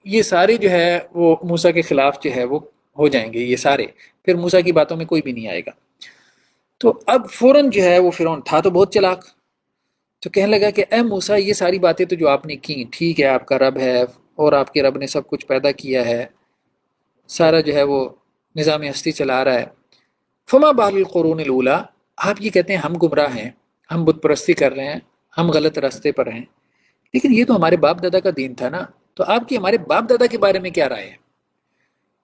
یہ سارے جو ہے وہ موسیٰ کے خلاف جو ہے وہ ہو جائیں گے، یہ سارے پھر موسیٰ کی باتوں میں کوئی بھی نہیں آئے گا۔ تو اب فوراً جو ہے وہ فرعون تھا تو بہت چلاک، تو کہنے لگا کہ اے موسیٰ، یہ ساری باتیں تو جو آپ نے کی ٹھیک ہے، آپ کا رب ہے اور آپ کے رب نے سب کچھ پیدا کیا ہے، سارا جو ہے وہ نظام ہستی چلا رہا ہے، فما بال القرون الاولیٰ، آپ یہ کہتے ہیں ہم گمراہ ہیں، ہم بت پرستی کر رہے ہیں، ہم غلط راستے پر ہیں، لیکن یہ تو ہمارے باپ دادا کا دین تھا نا، تو آپ کی ہمارے باپ دادا کے بارے میں کیا رائے ہے؟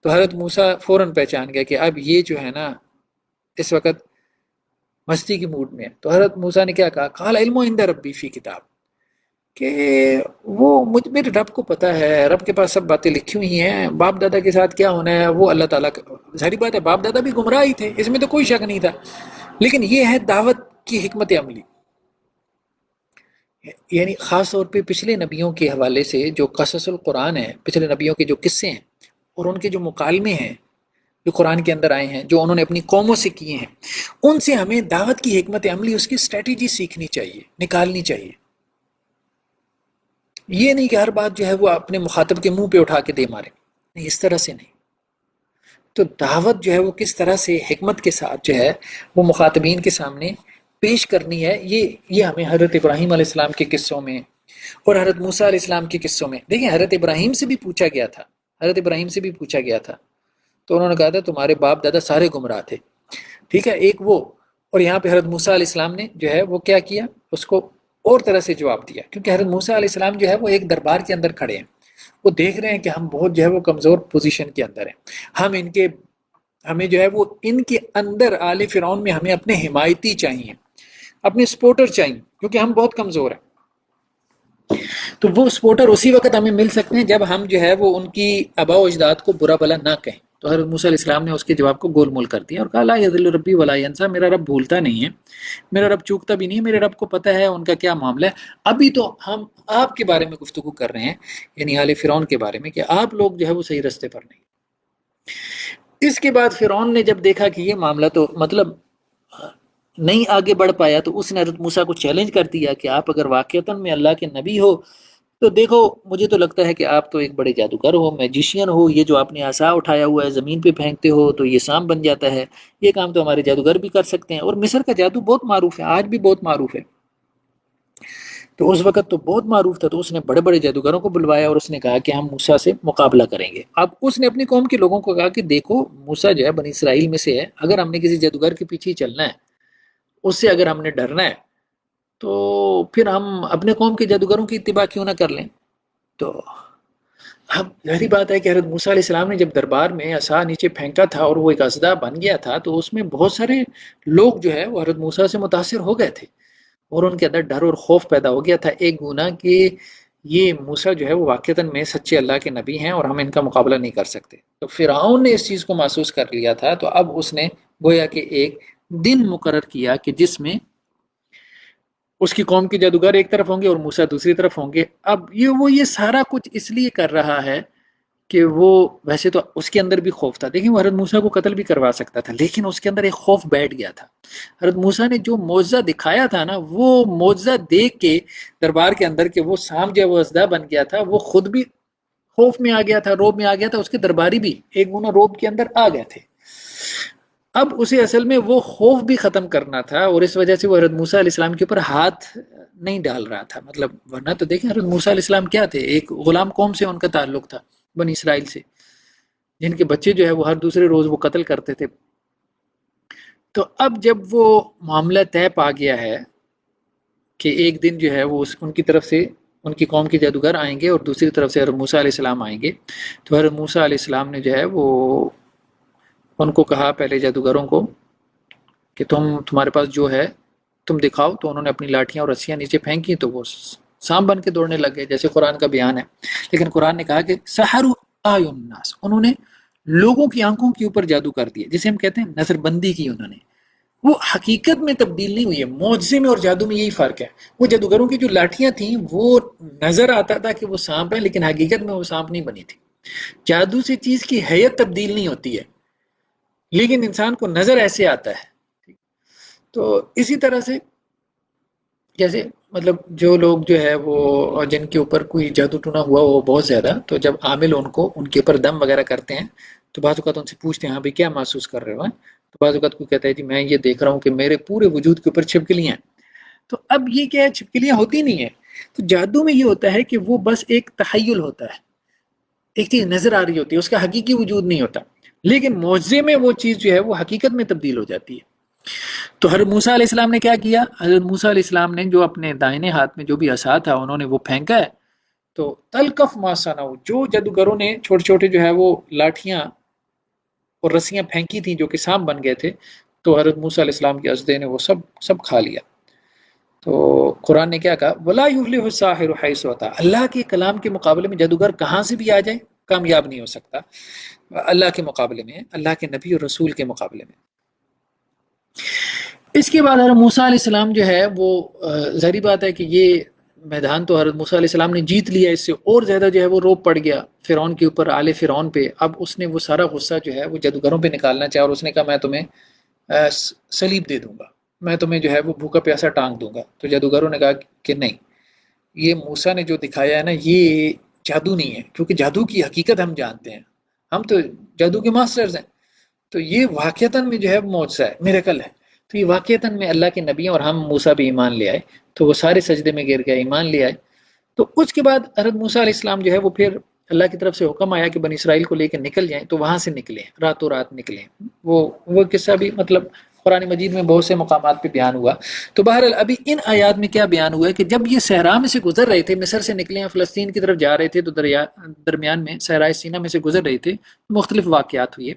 تو حضرت موسیٰ فوراً پہچان گیا کہ اب یہ جو ہے نا اس وقت مستی کی موڈ میں ہے۔ تو حضرت موسیٰ نے کیا کہا، قال علم عند ربی فی کتاب، کہ وہ میرے رب کو پتہ ہے، رب کے پاس سب باتیں لکھی ہوئی ہیں، باپ دادا کے ساتھ کیا ہونا ہے وہ اللہ تعالیٰ کا، ظاہری بات ہے باپ دادا بھی گمراہ ہی تھے، اس میں تو کوئی شک نہیں تھا، لیکن یہ ہے دعوت کی حکمت عملی، یعنی خاص طور پہ پچھلے نبیوں کے حوالے سے جو قصص القرآن ہے، پچھلے نبیوں کے جو قصے ہیں اور ان کے جو مکالمے ہیں جو قرآن کے اندر آئے ہیں، جو انہوں نے اپنی قوموں سے کیے ہیں، ان سے ہمیں دعوت کی حکمت عملی، اس کی اسٹریٹجی سیکھنی چاہیے، نکالنی چاہیے۔ یہ نہیں کہ ہر بات جو ہے وہ اپنے مخاطب کے منہ پہ اٹھا کے دے مارے، نہیں، اس طرح سے نہیں۔ تو دعوت جو ہے وہ کس طرح سے حکمت کے ساتھ جو ہے وہ مخاطبین کے سامنے پیش کرنی ہے، یہ ہمیں حضرت ابراہیم علیہ السلام کے قصوں میں اور حضرت موسیٰ علیہ السلام کے قصوں میں، دیکھیں حضرت ابراہیم سے بھی پوچھا گیا تھا، حضرت ابراہیم سے بھی پوچھا گیا تھا، تو انہوں نے کہا تھا تمہارے باپ دادا سارے گمراہ تھے، ٹھیک ہے، ایک وہ، اور یہاں پہ حضرت موسیٰ علیہ السلام نے جو ہے وہ کیا کیا، اس کو اور طرح سے جواب دیا، کیونکہ حضرت موسیٰ علیہ السلام جو ہے وہ ایک دربار کے اندر کھڑے ہیں، وہ دیکھ رہے ہیں کہ ہم بہت جو ہے وہ کمزور پوزیشن کے اندر ہیں، ہمیں جو ہے وہ ان کے اندر آل فرعون میں ہمیں اپنے حمایتی چاہیے، اپنے سپورٹر چاہیے، کیونکہ ہم بہت کمزور ہیں۔ تو وہ سپورٹر اسی وقت ہمیں مل سکتے ہیں جب ہم جو ہے وہ ان کی آباء و اجداد کو برا بلا نہ کہیں۔ تو حضرت موسیٰ علیہ السلام نے اس کے جواب کو گول مول کر دیا اور کہا لا یضل ربی ولا ینسا، میرا رب بھولتا نہیں ہے، میرا رب چوکتا بھی نہیں ہے، میرے رب کو پتہ ہے ان کا کیا معاملہ ہے۔ ابھی تو ہم آپ کے بارے میں گفتگو کر رہے ہیں، یعنی آل فرعون کے بارے میں، کہ آپ لوگ جو ہے وہ صحیح رستے پر نہیں۔ اس کے بعد فرعون نے جب دیکھا کہ یہ معاملہ تو مطلب نہیں آگے بڑھ پایا، تو اس نے حضرت موسیٰ کو چیلنج کر دیا کہ آپ اگر واقعتاً میں اللہ کے نبی ہو تو دیکھو، مجھے تو لگتا ہے کہ آپ تو ایک بڑے جادوگر ہو، میجیشین ہو، یہ جو آپ نے عصا اٹھایا ہوا ہے زمین پہ پھینکتے ہو تو یہ سانپ بن جاتا ہے، یہ کام تو ہمارے جادوگر بھی کر سکتے ہیں، اور مصر کا جادو بہت معروف ہے، آج بھی بہت معروف ہے، تو اس وقت تو بہت معروف تھا، تو اس نے بڑے بڑے جادوگروں کو بلوایا اور اس نے کہا کہ ہم موسیٰ سے مقابلہ کریں گے۔ اب اس نے اپنی قوم کے لوگوں کو کہا کہ دیکھو، موسیٰ جو ہے بنی اسرائیل میں سے ہے، اگر ہم نے کسی جادوگر کے پیچھے چلنا ہے، اس سے اگر ہم نے ڈرنا ہے، تو پھر ہم اپنے قوم کے جادوگروں کی اتباع کیوں نہ کر لیں۔ تو اب ظاہری بات ہے کہ حضرت موسیٰ علیہ السلام نے جب دربار میں عصا نیچے پھینکا تھا اور وہ ایک اژدہا بن گیا تھا، تو اس میں بہت سارے لوگ جو ہے وہ حضرت موسیٰ سے متاثر ہو گئے تھے اور ان کے اندر ڈر اور خوف پیدا ہو گیا تھا ایک گنا کہ یہ موسیٰ جو ہے وہ واقعتاً میں سچے اللہ کے نبی ہیں اور ہم ان کا مقابلہ نہیں کر سکتے۔ تو فرعون نے اس چیز کو محسوس کر لیا تھا، تو اب اس نے گویا کہ ایک دن مقرر کیا کہ جس میں اس کی قوم کے جادوگر ایک طرف ہوں گے اور موسیٰ دوسری طرف ہوں گے۔ اب یہ سارا کچھ اس لیے کر رہا ہے کہ وہ ویسے تو اس کے اندر بھی خوف تھا، دیکھیں وہ حضرت موسیٰ کو قتل بھی کروا سکتا تھا، لیکن اس کے اندر ایک خوف بیٹھ گیا تھا۔ حضرت موسیٰ نے جو معجزہ دکھایا تھا نا، وہ معجزہ دیکھ کے دربار کے اندر کہ وہ سانپ جو وہ اژدہا بن گیا تھا، وہ خود بھی خوف میں آ گیا تھا، روب میں آ گیا تھا، اس کے درباری بھی ایک گنا روب کے اندر آ گئے تھے۔ اب اسے اصل میں وہ خوف بھی ختم کرنا تھا، اور اس وجہ سے وہ حضرت موسیٰ علیہ السلام کے اوپر ہاتھ نہیں ڈال رہا تھا، مطلب ورنہ تو دیکھیں حضرت موسیٰ علیہ السلام کیا تھے، ایک غلام قوم سے ان کا تعلق تھا، بنی اسرائیل سے، جن کے بچے جو ہے وہ ہر دوسرے روز وہ قتل کرتے تھے۔ تو اب جب وہ معاملہ طے پا گیا ہے کہ ایک دن جو ہے وہ ان کی طرف سے ان کی قوم کے جادوگر آئیں گے اور دوسری طرف سے حضرت موسیٰ علیہ السلام آئیں گے. تو حضرت موسیٰ علیہ السلام نے جو ہے وہ ان کو کہا پہلے جادوگروں کو کہ تمہارے پاس جو ہے تم دکھاؤ. تو انہوں نے اپنی لاٹھیاں اور رسیاں نیچے پھینکی تو وہ سانپ بن کے دوڑنے لگ گئے جیسے قرآن کا بیان ہے. لیکن قرآن نے کہا کہ سحروا اعین الناس، انہوں نے لوگوں کی آنکھوں کے اوپر جادو کر دیا، جسے ہم کہتے ہیں نظر بندی کی انہوں نے. وہ حقیقت میں تبدیل نہیں ہوئی ہے. معجزے میں اور جادو میں یہی فرق ہے. وہ جادوگروں کی جو لاٹھیاں تھیں وہ نظر آتا تھا کہ وہ سانپ ہے، لیکن حقیقت میں وہ سانپ نہیں بنی تھی. جادو سے چیز کی حیت تبدیل نہیں ہوتی ہے، لیکن انسان کو نظر ایسے آتا ہے. تو اسی طرح سے جیسے مطلب جو لوگ جو ہے وہ جن کے اوپر کوئی جادو ٹونا ہوا وہ بہت زیادہ، تو جب عامل ان کے اوپر دم وغیرہ کرتے ہیں تو بعض اوقات ان سے پوچھتے ہیں ہاں بھائی کیا محسوس کر رہے ہو. تو بعض اوقات کوئی کہتا ہے جی میں یہ دیکھ رہا ہوں کہ میرے پورے وجود کے اوپر چھپکلیاں ہیں. تو اب یہ کیا ہے، چھپکلیاں ہوتی نہیں ہیں. تو جادو میں یہ ہوتا ہے کہ وہ بس ایک تخیل ہوتا ہے، ایک چیز نظر آ رہی ہوتی ہے، اس کا حقیقی وجود نہیں ہوتا. لیکن معجزے میں وہ چیز جو ہے وہ حقیقت میں تبدیل ہو جاتی ہے. تو حضرت موسیٰ علیہ السلام نے کیا کیا، حضرت موسیٰ علیہ السلام نے جو اپنے دائنے ہاتھ میں جو بھی عصا تھا انہوں نے وہ پھینکا ہے. تو تلقف ما صنعوا، جو جادوگروں نے چھوٹے چھوٹے جو ہے وہ لاٹھیاں اور رسیاں پھینکی تھیں جو کہ سانپ بن گئے تھے، تو حضرت موسیٰ علیہ السلام کے عصدے نے وہ سب کھا لیا. تو قرآن نے کیا کہا، وَلَا يُفْلِحُ السَّاحِرُ حَيْثُ أَتَىٰ، اللہ کے کلام کے مقابلے میں جادوگر کہاں سے بھی آ جائے کامیاب نہیں ہو سکتا اللہ کے مقابلے میں، اللہ کے نبی اور رسول کے مقابلے میں. اس کے بعد حضرت موسیٰ علیہ السلام جو ہے وہ ظاہری بات ہے کہ یہ میدان تو حضرت موسیٰ علیہ السلام نے جیت لیا، اس سے اور زیادہ جو ہے وہ روب پڑ گیا فرعون کے اوپر، آل فرعون پہ. اب اس نے وہ سارا غصہ جو ہے وہ جادوگروں پہ نکالنا چاہا اور اس نے کہا میں تمہیں سلیب دے دوں گا، میں تمہیں جو ہے وہ بھوکا پیاسا ٹانگ دوں گا. تو جادوگروں نے کہا کہ نہیں، یہ موسیٰ نے جو دکھایا ہے نا یہ جادو نہیں ہے، کیونکہ جادو کی حقیقت ہم جانتے ہیں، ہم تو جادو کے ماسٹرز ہیں. تو یہ واقعتاً میں جو ہے معجزہ ہے، میریکل ہے. تو یہ واقعتاً میں اللہ کے نبی اور ہم موسیٰ بھی ایمان لے آئے. تو وہ سارے سجدے میں گر گئے، ایمان لے آئے. تو اس کے بعد حضرت موسیٰ علیہ السلام جو ہے وہ پھر اللہ کی طرف سے حکم آیا کہ بنی اسرائیل کو لے کے نکل جائیں. تو وہاں سے نکلیں، راتوں رات نکلیں. وہ قصہ بھی مطلب قرآن مجید میں بہت سے مقامات پہ بیان ہوا. تو بہرحال ابھی ان آیات میں کیا بیان ہوا ہے کہ جب یہ صحرا میں سے گزر رہے تھے، مصر سے نکلے ہیں فلسطین کی طرف جا رہے تھے، تو درمیان میں صحرائے سینا میں سے گزر رہے تھے، مختلف واقعات ہوئے.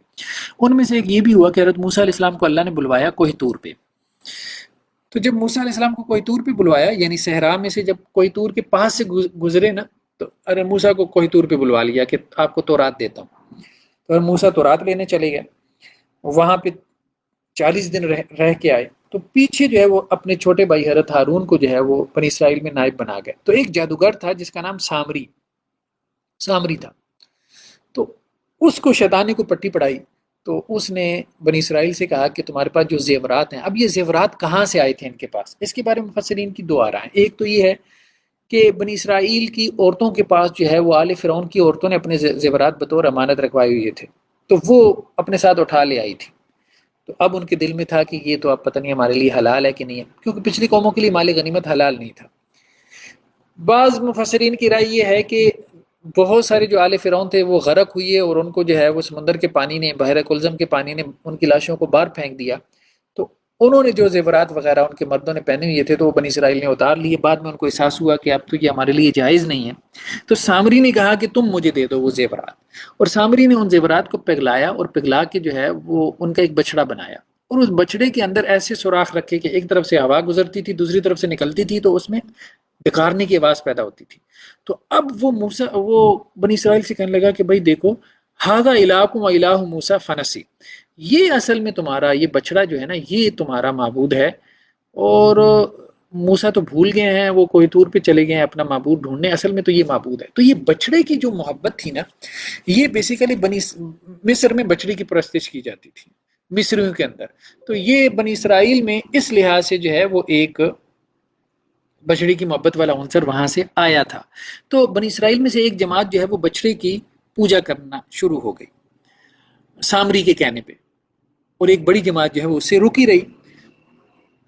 ان میں سے ایک یہ بھی ہوا کہ حضرت موسیٰ علیہ السلام کو اللہ نے بلوایا کوہ طور پہ. تو جب موسیٰ علیہ السلام کو کوہ طور پہ بلوایا، یعنی صحرا میں سے جب کوہ طور کے پاس سے گزرے نا، تو حضرت موسیٰ کو کوہ طور پہ بلوا لیا کہ آپ کو تورات دیتا ہوں. تو حضرت موسیٰ تورات لینے چلے گئے، وہاں پہ 40 دن رہ کے آئے. تو پیچھے جو ہے وہ اپنے چھوٹے بھائی حضرت ہارون کو جو ہے وہ بنی اسرائیل میں نائب بنا گئے. تو ایک جادوگر تھا جس کا نام سامری تھا. تو اس کو شیطان نے کو پٹی پڑھائی. تو اس نے بنی اسرائیل سے کہا کہ تمہارے پاس جو زیورات ہیں، اب یہ زیورات کہاں سے آئے تھے ان کے پاس، اس کے بارے میں مفسرین کی دو آراء ہیں. ایک تو یہ ہے کہ بنی اسرائیل کی عورتوں کے پاس جو ہے وہ آل فرعون کی عورتوں نے اپنے زیورات بطور امانت رکھوائے ہوئے تھے، تو وہ اپنے ساتھ اٹھا لے آئی تھی. تو اب ان کے دل میں تھا کہ یہ تو اب پتہ نہیں ہمارے لیے حلال ہے کہ نہیں ہے، کیونکہ پچھلی قوموں کے لیے مال غنیمت حلال نہیں تھا. بعض مفسرین کی رائے یہ ہے کہ بہت سارے جو آل فرعون تھے وہ غرق ہوئے اور ان کو جو ہے وہ سمندر کے پانی نے، بحر کلزم کے پانی نے ان کی لاشوں کو باہر پھینک دیا. تو انہوں نے جو زیورات وغیرہ ان کے مردوں نے پہنے ہوئے تھے تو وہ بنی اسرائیل نے اتار لیے. بعد میں ان کو احساس ہوا کہ اب تو یہ ہمارے لیے جائز نہیں ہے. تو سامری نے کہا کہ تم مجھے دے دو وہ زیورات، اور سامری نے ان زیورات کو پگلایا اور پگلا کے جو ہے وہ ان کا ایک بچڑا بنایا، اور اس بچڑے کے اندر ایسے سوراخ رکھے کہ ایک طرف سے ہوا گزرتی تھی، دوسری طرف سے نکلتی تھی، تو اس میں ڈکارنے کی آواز پیدا ہوتی تھی. تو اب وہ بنی اسرائیل سے کہنے لگا کہ بھائی دیکھو، ھذا الہکم و الہ موسیٰ فنسی، یہ اصل میں تمہارا یہ بچڑا جو ہے نا یہ تمہارا معبود ہے، اور موسیٰ تو بھول گئے ہیں، وہ کوہ طور پہ چلے گئے ہیں اپنا معبود ڈھونڈنے، اصل میں تو یہ معبود ہے. تو یہ بچڑے کی جو محبت تھی نا، یہ بیسیکلی مصر میں بچڑے کی پرستش کی جاتی تھی مصریوں کے اندر. تو یہ بنی اسرائیل میں اس لحاظ سے جو ہے وہ ایک بچڑے کی محبت والا عنصر وہاں سے آیا تھا. تو بنی اسرائیل میں سے ایک جماعت جو ہے وہ بچڑے کی پوجا کرنا شروع ہو گئی سامری کے کہنے پہ، اور ایک بڑی جماعت جو ہے وہ اس سے رکی رہی.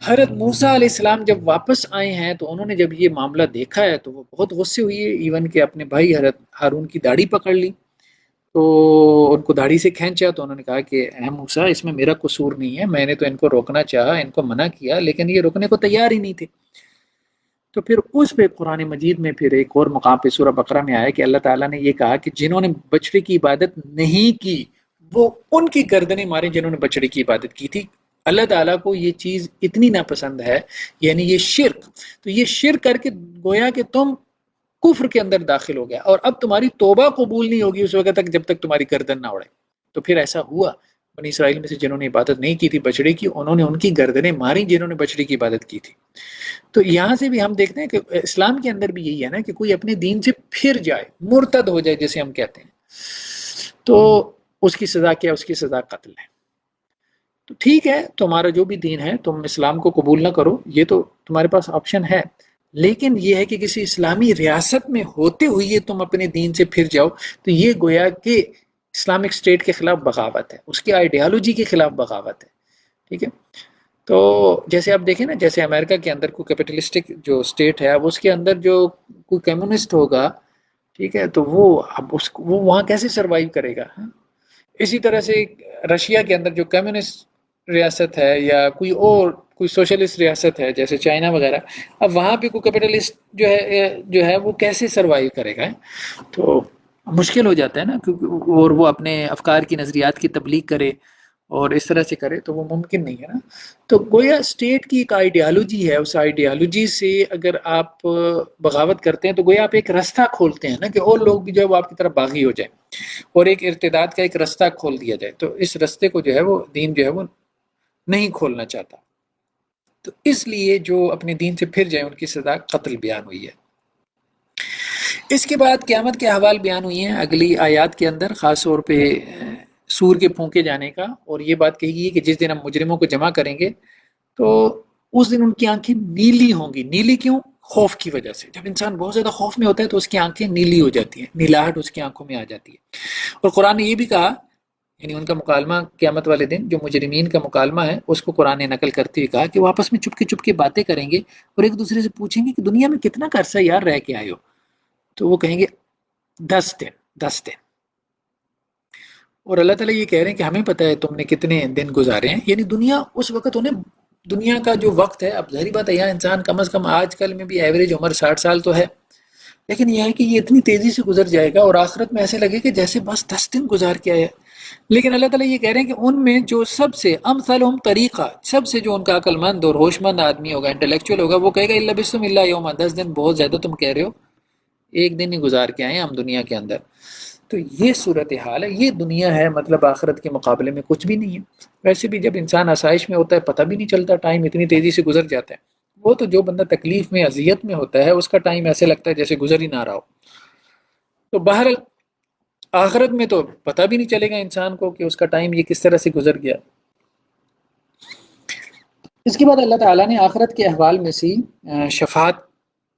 حضرت موسیٰ علیہ السلام جب واپس آئے ہیں تو انہوں نے جب یہ معاملہ دیکھا ہے تو وہ بہت غصے ہوئے، ایون کہ اپنے بھائی حضرت ہارون کی داڑھی پکڑ لی، تو ان کو داڑھی سے کھینچا. تو انہوں نے کہا کہ اے موسیٰ، اس میں میرا قصور نہیں ہے، میں نے تو ان کو روکنا چاہا، ان کو منع کیا، لیکن یہ رکنے کو تیار ہی نہیں تھے. تو پھر اس پہ قرآن مجید میں پھر ایک اور مقام پہ سورہ بقرہ میں آیا کہ اللہ تعالیٰ نے یہ کہا کہ جنہوں نے بچڑے کی عبادت نہیں کی وہ ان کی گردنیں مارے جنہوں نے بچڑے کی عبادت کی تھی. اللہ تعالیٰ کو یہ چیز اتنی ناپسند ہے، یعنی یہ شرک. تو یہ شرک کر کے گویا کہ تم کفر کے اندر داخل ہو گیا، اور اب تمہاری توبہ قبول نہیں ہوگی اس وقت تک جب تک تمہاری گردن نہ اڑے. تو پھر ایسا ہوا، بنی اسرائیل میں سے جنہوں نے عبادت نہیں کی تھی بچڑے کی، انہوں نے ان کی گردنیں ماری جنہوں نے بچڑے کی عبادت کی تھی. تو یہاں سے بھی ہم دیکھتے ہیں کہ اسلام کے اندر بھی یہی ہے نا کہ کوئی اپنے دین سے پھر جائے، مرتد ہو جائے جیسے ہم کہتے ہیں، تو اس کی سزا کیا؟ اس کی سزا قتل ہے. تو ٹھیک ہے، تمہارا جو بھی دین ہے تم اسلام کو قبول نہ کرو، یہ تو تمہارے پاس آپشن ہے، لیکن یہ ہے کہ کسی اسلامی ریاست میں ہوتے ہوئے تم اپنے دین سے پھر جاؤ تو یہ گویا کہ اسلامک اسٹیٹ کے خلاف بغاوت ہے، اس کی آئیڈیالوجی کے خلاف بغاوت ہے. ٹھیک ہے، تو جیسے آپ دیکھیں نا، جیسے امریکہ کے اندر کوئی کیپٹلسٹک جو اسٹیٹ ہے، اب اس کے اندر جو کوئی کمیونسٹ ہوگا، ٹھیک ہے، تو وہ اب وہ وہاں کیسے سروائیو کرے گا؟ اسی طرح سے رشیا کے اندر جو کمیونسٹ ریاست ہے یا کوئی سوشلسٹ ریاست ہے جیسے چائنا وغیرہ، اب وہاں پہ کوئی کیپٹلسٹ جو ہے وہ کیسے سروائیو کرے گا؟ تو مشکل ہو جاتا ہے نا، کیونکہ اور وہ اپنے افکار کی نظریات کی تبلیغ کرے اور اس طرح سے کرے تو وہ ممکن نہیں ہے نا. تو گویا اسٹیٹ کی ایک آئیڈیالوجی ہے، اس آئیڈیالوجی سے اگر آپ بغاوت کرتے ہیں تو گویا آپ ایک راستہ کھولتے ہیں نا کہ اور لوگ بھی جو ہے وہ آپ کی طرف باغی ہو جائیں اور ایک ارتداد کا ایک راستہ کھول دیا جائے. تو اس راستے کو جو ہے وہ دین جو ہے وہ نہیں کھولنا چاہتا. تو اس لیے جو اپنے دین سے پھر جائیں ان کی سزا قتل بیان ہوئی ہے. اس کے بعد قیامت کے احوال بیان ہوئی ہیں اگلی آیات کے اندر، خاص طور پہ سور کے پھونکے جانے کا، اور یہ بات کہی گئی کہ جس دن ہم مجرموں کو جمع کریں گے تو اس دن ان کی آنکھیں نیلی ہوں گی. نیلی کیوں؟ خوف کی وجہ سے. جب انسان بہت زیادہ خوف میں ہوتا ہے تو اس کی آنکھیں نیلی ہو جاتی ہیں، نیلاہٹ اس کی آنکھوں میں آ جاتی ہے. اور قرآن نے یہ بھی کہا، یعنی ان کا مکالمہ قیامت والے دن جو مجرمین کا مکالمہ ہے اس کو قرآن نے نقل کرتے ہوئے کہا کہ وہ آپس میں چپ کے باتیں کریں گے اور ایک دوسرے سے پوچھیں گے کہ دنیا میں کتنا عرصہ یار رہ کے آئے ہو؟ تو وہ کہیں گے 10 دن. اور اللہ تعالیٰ یہ کہہ رہے ہیں کہ ہمیں پتہ ہے تم نے کتنے دن گزارے ہیں. یعنی دنیا اس وقت انہیں دنیا کا جو وقت ہے، اب ظاہری بات ہے یہاں انسان کم از کم آج کل میں بھی ایوریج عمر 60 سال تو ہے، لیکن یہ ہے کہ یہ اتنی تیزی سے گزر جائے گا اور آخرت میں ایسے لگے کہ جیسے بس 10 دن گزار کے آیا. لیکن اللہ تعالیٰ یہ کہہ رہے ہیں کہ ان میں جو سب سے امثلہم طریقہ، سب سے جو ان کا عقل مند اور ہوش مند آدمی ہوگا، انٹلیکچوئل ہوگا، وہ کہے گا الا بسم اللہ یوما، 10 دن بہت زیادہ تم کہہ رہے ہو، ایک دن ہی گزار کے آئے ہم دنیا کے اندر. تو یہ صورتحال ہے، یہ دنیا ہے، مطلب آخرت کے مقابلے میں کچھ بھی نہیں ہے. ویسے بھی جب انسان آسائش میں ہوتا ہے پتہ بھی نہیں چلتا، ٹائم اتنی تیزی سے گزر جاتا ہے. وہ تو جو بندہ تکلیف میں اذیت میں ہوتا ہے اس کا ٹائم ایسے لگتا ہے جیسے گزر ہی نہ رہا ہو. تو بہرحال آخرت میں تو پتہ بھی نہیں چلے گا انسان کو کہ اس کا ٹائم یہ کس طرح سے گزر گیا. اس کے بعد اللہ تعالیٰ نے آخرت کے احوال میں سے شفاعت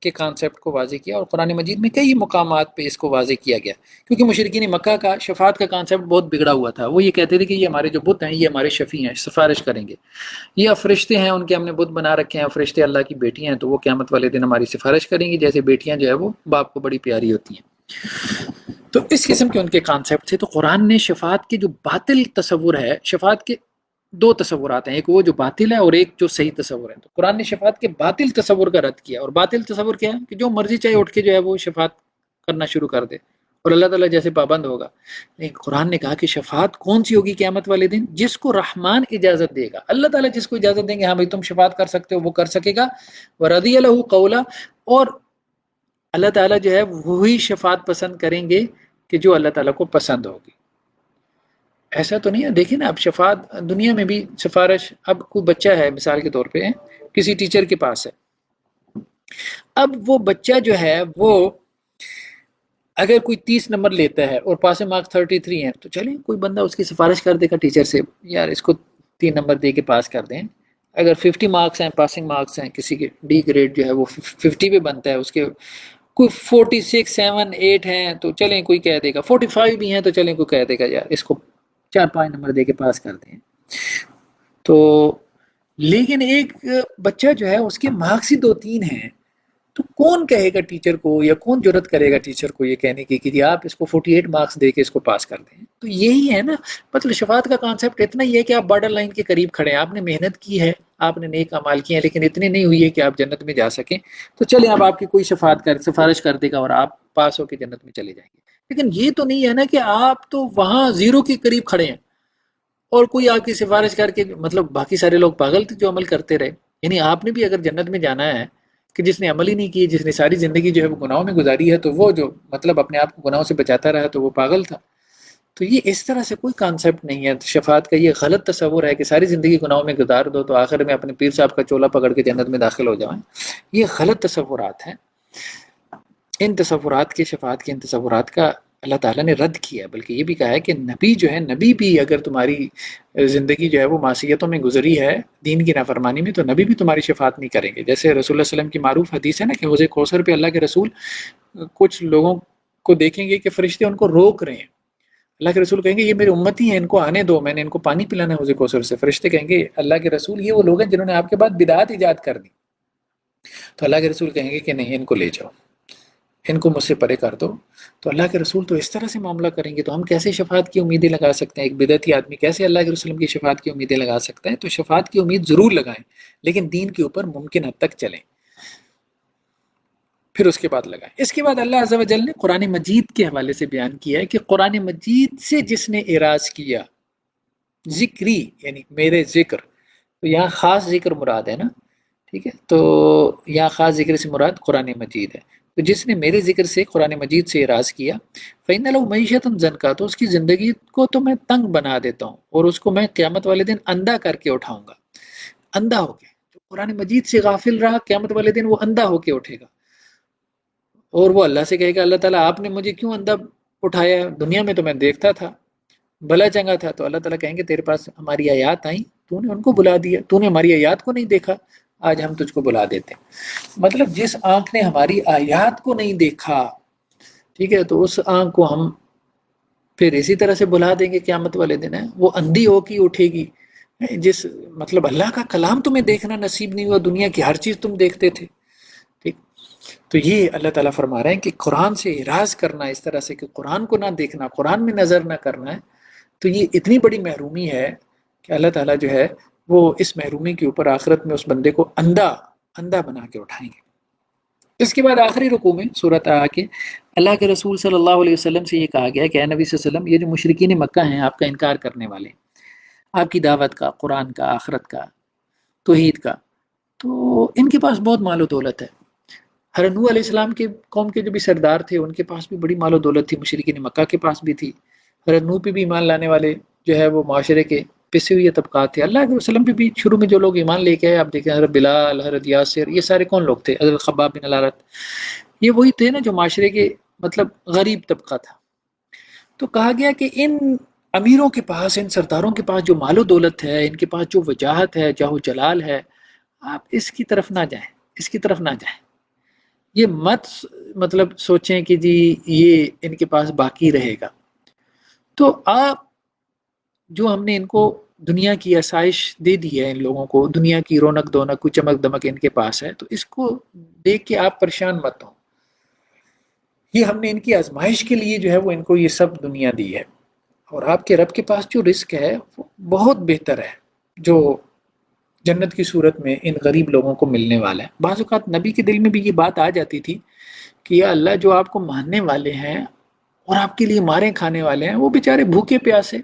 کے کانسیپٹ کو واضح کیا، اور قرآن مجید میں کئی مقامات پہ اس کو واضح کیا گیا، کیونکہ مشرکین مکہ کا شفاعت کا کانسیپٹ بہت بگڑا ہوا تھا. وہ یہ کہتے تھے کہ یہ ہمارے جو بت ہیں یہ ہمارے شفیع ہیں، سفارش کریں گے. یہ فرشتے ہیں، ان کے ہم نے بت بنا رکھے ہیں، فرشتے اللہ کی بیٹیاں ہیں تو وہ قیامت والے دن ہماری سفارش کریں گی، جیسے بیٹیاں جو ہے وہ باپ کو بڑی پیاری ہوتی ہیں. تو اس قسم کے ان کے کانسیپٹ تھے. تو قرآن نے شفاعت کے جو باطل تصور ہے، شفاعت کے 2 تصورات ہیں، ایک وہ جو باطل ہے اور ایک جو صحیح تصور ہے. تو قرآن نے شفاعت کے باطل تصور کا رد کیا، اور باطل تصور کیا ہے کہ جو مرضی چاہے اٹھ کے جو ہے وہ شفاعت کرنا شروع کر دے اور اللہ تعالیٰ جیسے پابند ہوگا. لیکن قرآن نے کہا کہ شفاعت کون سی ہوگی قیامت والے دن؟ جس کو رحمان اجازت دے گا، اللہ تعالیٰ جس کو اجازت دیں گے ہاں بھائی تم شفاعت کر سکتے ہو، وہ کر سکے گا. ورضی لہ قولا، اور اللہ تعالیٰ جو ہے وہی شفاعت پسند کریں گے کہ جو اللہ تعالیٰ کو پسند ہوگی. ایسا تو نہیں ہے، دیکھیں نا اب شفاعت دنیا میں بھی سفارش، اب کوئی بچہ ہے مثال کے طور پہ کسی ٹیچر کے پاس ہے، اب وہ بچہ جو ہے وہ اگر کوئی 30 نمبر لیتا ہے اور پاسنگ مارکس 33 ہیں تو چلیں کوئی بندہ اس کی سفارش کر دے گا ٹیچر سے، یار اس کو 3 نمبر دے کے پاس کر دیں. اگر 50 مارکس ہیں، پاسنگ مارکس ہیں، کسی کے ڈی گریڈ جو ہے وہ 50 پہ بنتا ہے، اس کے کوئی 46 7 8 ہیں تو چلیں کوئی کہہ دے گا، 45 بھی ہیں تو چلیں کوئی کہہ دے گا یار اس کو 4-5 نمبر دے کے پاس کر دیں. تو لیکن ایک بچہ جو ہے اس کے مارکس ہی 2-3 ہیں، تو کون کہے گا ٹیچر کو، یا کون جرت کرے گا ٹیچر کو یہ کہنے کی کہ آپ اس کو 48 مارکس دے کے اس کو پاس کر دیں. تو یہی ہے نا، مطلب شفاعت کا کانسیپٹ اتنا ہی ہے کہ آپ بارڈر لائن کے قریب کھڑے ہیں، آپ نے محنت کی ہے، آپ نے نیک اعمال کیے ہیں لیکن اتنے نہیں ہوئی ہے کہ آپ جنت میں جا سکیں، تو چلیں اب آپ کی کوئی سفارش کر دے گا اور آپ پاس ہو کے جنت میں چلے جائیں گے۔ لیکن یہ تو نہیں ہے نا کہ آپ تو وہاں زیرو کے قریب کھڑے ہیں اور کوئی آپ کی سفارش کر کے، مطلب باقی سارے لوگ پاگل تھے جو عمل کرتے رہے۔ یعنی آپ نے بھی اگر جنت میں جانا ہے کہ جس نے عمل ہی نہیں کی، جس نے ساری زندگی جو ہے وہ گناہوں میں گزاری ہے، تو وہ جو مطلب اپنے آپ کو گناہوں سے بچاتا رہا تو وہ پاگل تھا۔ تو یہ اس طرح سے کوئی کانسیپٹ نہیں ہے شفاعت کا، یہ غلط تصور ہے کہ ساری زندگی گناہوں میں گزار دو تو آخر میں اپنے پیر صاحب کا چولا پکڑ کے جنت میں داخل ہو جائیں۔ یہ غلط تصورات ہیں۔ ان تصورات کے، شفاعت کے ان تصورات کا اللہ تعالیٰ نے رد کیا، بلکہ یہ بھی کہا ہے کہ نبی جو ہے، نبی بھی اگر تمہاری زندگی جو ہے وہ معصیتوں میں گزری ہے، دین کی نافرمانی میں، تو نبی بھی تمہاری شفاعت نہیں کریں گے۔ جیسے رسول اللہ صلی اللہ علیہ وسلم کی معروف حدیث ہے نا کہ حوض کوثر پہ اللہ کے رسول کچھ لوگوں کو دیکھیں گے کہ فرشتے ان کو روک رہے ہیں، اللہ کے رسول کہیں گے یہ میری امتی ہیں، ان کو آنے دو، میں نے ان کو پانی پلانا ہے حوض کوثر سے۔ فرشتے کہیں گے اللہ کے رسول یہ وہ لوگ ہیں جنہوں نے آپ کے بعد بدعات ایجاد کر دی، تو اللہ کے رسول کہیں گے کہ نہیں، ان کو لے جاؤ، ان کو مجھ سے پرے کر دو۔ تو اللہ کے رسول تو اس طرح سے معاملہ کریں گے، تو ہم کیسے شفاعت کی امیدیں لگا سکتے ہیں؟ ایک بدعتی آدمی کیسے اللہ کے رسول کی شفاعت کی امیدیں لگا سکتا ہے؟ تو شفاعت کی امید ضرور لگائیں، لیکن دین کے اوپر ممکن حد تک چلیں، پھر اس کے بعد لگائیں۔ اس کے بعد اللہ عز و جل نے قرآن مجید کے حوالے سے بیان کیا ہے کہ قرآن مجید سے جس نے اعراض کیا، ذکری یعنی میرے ذکر، تو یہاں خاص ذکر مراد ہے نا، ٹھیک ہے، تو یہاں خاص ذکر سے مراد قرآن مجید ہے۔ تو جس نے میرے ذکر سے، قرآن مجید سے اعراض کیا، فَإِنَّ لَهُ مَعِيشَةً ضَنْكَا، تو اس کی زندگی کو تو میں تنگ بنا دیتا ہوں اور اس کو میں قیامت والے دن اندھا کر کے اٹھاؤں گا، اندھا ہو کے۔ جو قرآن مجید سے غافل رہا، قیامت والے دن وہ اندھا ہو کے اٹھے گا اور وہ اللہ سے کہے گا اللہ تعالیٰ آپ نے مجھے کیوں اندھا اٹھایا ہے؟ دنیا میں تو میں دیکھتا تھا، بھلا چنگا تھا۔ تو اللہ تعالیٰ کہیں گے تیرے پاس ہماری آیات آئیں، تو نے ان کو بلا دیا، تو نے ہماری آیات کو نہیں دیکھا، آج ہم تجھ کو بلا دیتے ہیں۔ مطلب جس آنکھ نے ہماری آیات کو نہیں دیکھا، ٹھیک ہے، تو اس آنکھ کو ہم پھر اسی طرح سے بلا دیں گے قیامت والے دن، ہے وہ اندھی ہو کے اٹھے گی۔ جس مطلب اللہ کا کلام تمہیں دیکھنا نصیب نہیں ہوا، دنیا کی ہر چیز تم دیکھتے تھے، ٹھیک۔ تو یہ اللہ تعالیٰ فرما رہے ہیں کہ قرآن سے اعراض کرنا اس طرح سے کہ قرآن کو نہ دیکھنا، قرآن میں نظر نہ کرنا ہے، تو یہ اتنی بڑی محرومی ہے کہ اللہ تعالیٰ جو ہے وہ اس محرومی کے اوپر آخرت میں اس بندے کو اندھا بنا کے اٹھائیں گے۔ اس کے بعد آخری رکوع میں سورۃ آ کے اللہ کے رسول صلی اللہ علیہ وسلم سے یہ کہا گیا کہ اے نبی صلی اللہ علیہ وسلم، یہ جو مشرکین مکہ ہیں، آپ کا انکار کرنے والے ہیں، آپ کی دعوت کا، قرآن کا، آخرت کا، توحید کا، تو ان کے پاس بہت مال و دولت ہے۔ حضرت نوح علیہ السلام کے قوم کے جو بھی سردار تھے ان کے پاس بھی بڑی مال و دولت تھی، مشرکین مکہ کے پاس بھی تھی۔ حضرت نوح پہ بھی ایمان لانے والے جو ہے وہ معاشرے کے پسے ہوئے طبقات تھے۔ اللہ کے وسلم پہ بھی شروع میں جو لوگ ایمان لے کے آئے، آپ دیکھیں حضرت بلال، حضرت یاسر، یہ سارے کون لوگ تھے؟ حضرت خباب بن الارت، یہ وہی تھے نا جو معاشرے کے مطلب غریب طبقہ تھا۔ تو کہا گیا کہ ان امیروں کے پاس، ان سرداروں کے پاس جو مال و دولت ہے، ان کے پاس جو وجاہت ہے، جاہ و جلال ہے، آپ اس کی طرف نہ جائیں، اس کی طرف نہ جائیں۔ یہ مت مطلب سوچیں کہ جی یہ ان کے پاس باقی رہے گا۔ تو آپ جو ہم نے ان کو دنیا کی آسائش دے دی ہے، ان لوگوں کو دنیا کی رونق دونق، کوئی چمک دمک ان کے پاس ہے، تو اس کو دیکھ کے آپ پریشان مت ہوں۔ یہ ہم نے ان کی آزمائش کے لیے جو ہے وہ ان کو یہ سب دنیا دی ہے، اور آپ کے رب کے پاس جو رزق ہے وہ بہت بہتر ہے، جو جنت کی صورت میں ان غریب لوگوں کو ملنے والا ہے۔ بعض اوقات نبی کے دل میں بھی یہ بات آ جاتی تھی کہ یا اللہ، جو آپ کو ماننے والے ہیں اور آپ کے لیے ماریں کھانے والے ہیں، وہ بیچارے بھوکے پیاسے،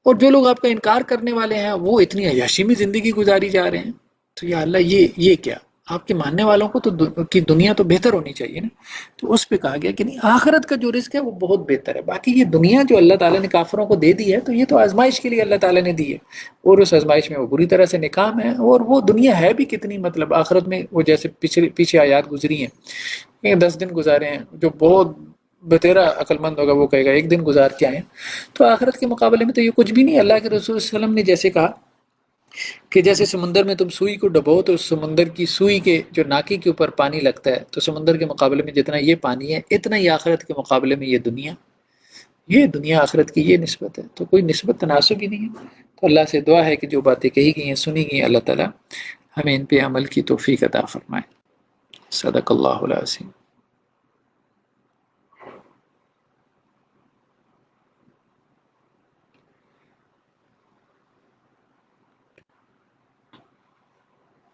اور جو لوگ آپ کا انکار کرنے والے ہیں وہ اتنی عیاشی میں زندگی گزاری جا رہے ہیں۔ تو یا اللہ یہ کیا؟ آپ کے ماننے والوں کو تو کی دنیا تو بہتر ہونی چاہیے نا۔ تو اس پہ کہا گیا کہ نہیں، آخرت کا جو رزق ہے وہ بہت بہتر ہے۔ باقی یہ دنیا جو اللہ تعالیٰ نے کافروں کو دے دی ہے، تو یہ تو آزمائش کے لیے اللہ تعالیٰ نے دی ہے، اور اس آزمائش میں وہ بری طرح سے ناکام ہے۔ اور وہ دنیا ہے بھی کتنی، مطلب آخرت میں وہ جیسے پیچھے آیات گزری ہیں، 10 دن گزارے ہیں، جو بہت بتیرا عقل مند ہوگا وہ کہے گا 1 دن گزار کے آئے ہیں۔ تو آخرت کے مقابلے میں تو یہ کچھ بھی نہیں۔ اللہ کے رسول صلی اللہ علیہ وسلم نے جیسے کہا کہ جیسے سمندر میں تم سوئی کو ڈبو تو سمندر کی سوئی کے جو ناکی کے اوپر پانی لگتا ہے، تو سمندر کے مقابلے میں جتنا یہ پانی ہے، اتنا ہی آخرت کے مقابلے میں یہ دنیا آخرت کی یہ نسبت ہے۔ تو کوئی نسبت تناسب ہی نہیں ہے۔ تو اللہ سے دعا ہے کہ جو باتیں کہی گئی ہیں، سنی گئی ہیں، اللہ تعالیٰ ہمیں ان پہ عمل کی توفیق عطا فرمائے۔ صدق اللہ العظیم۔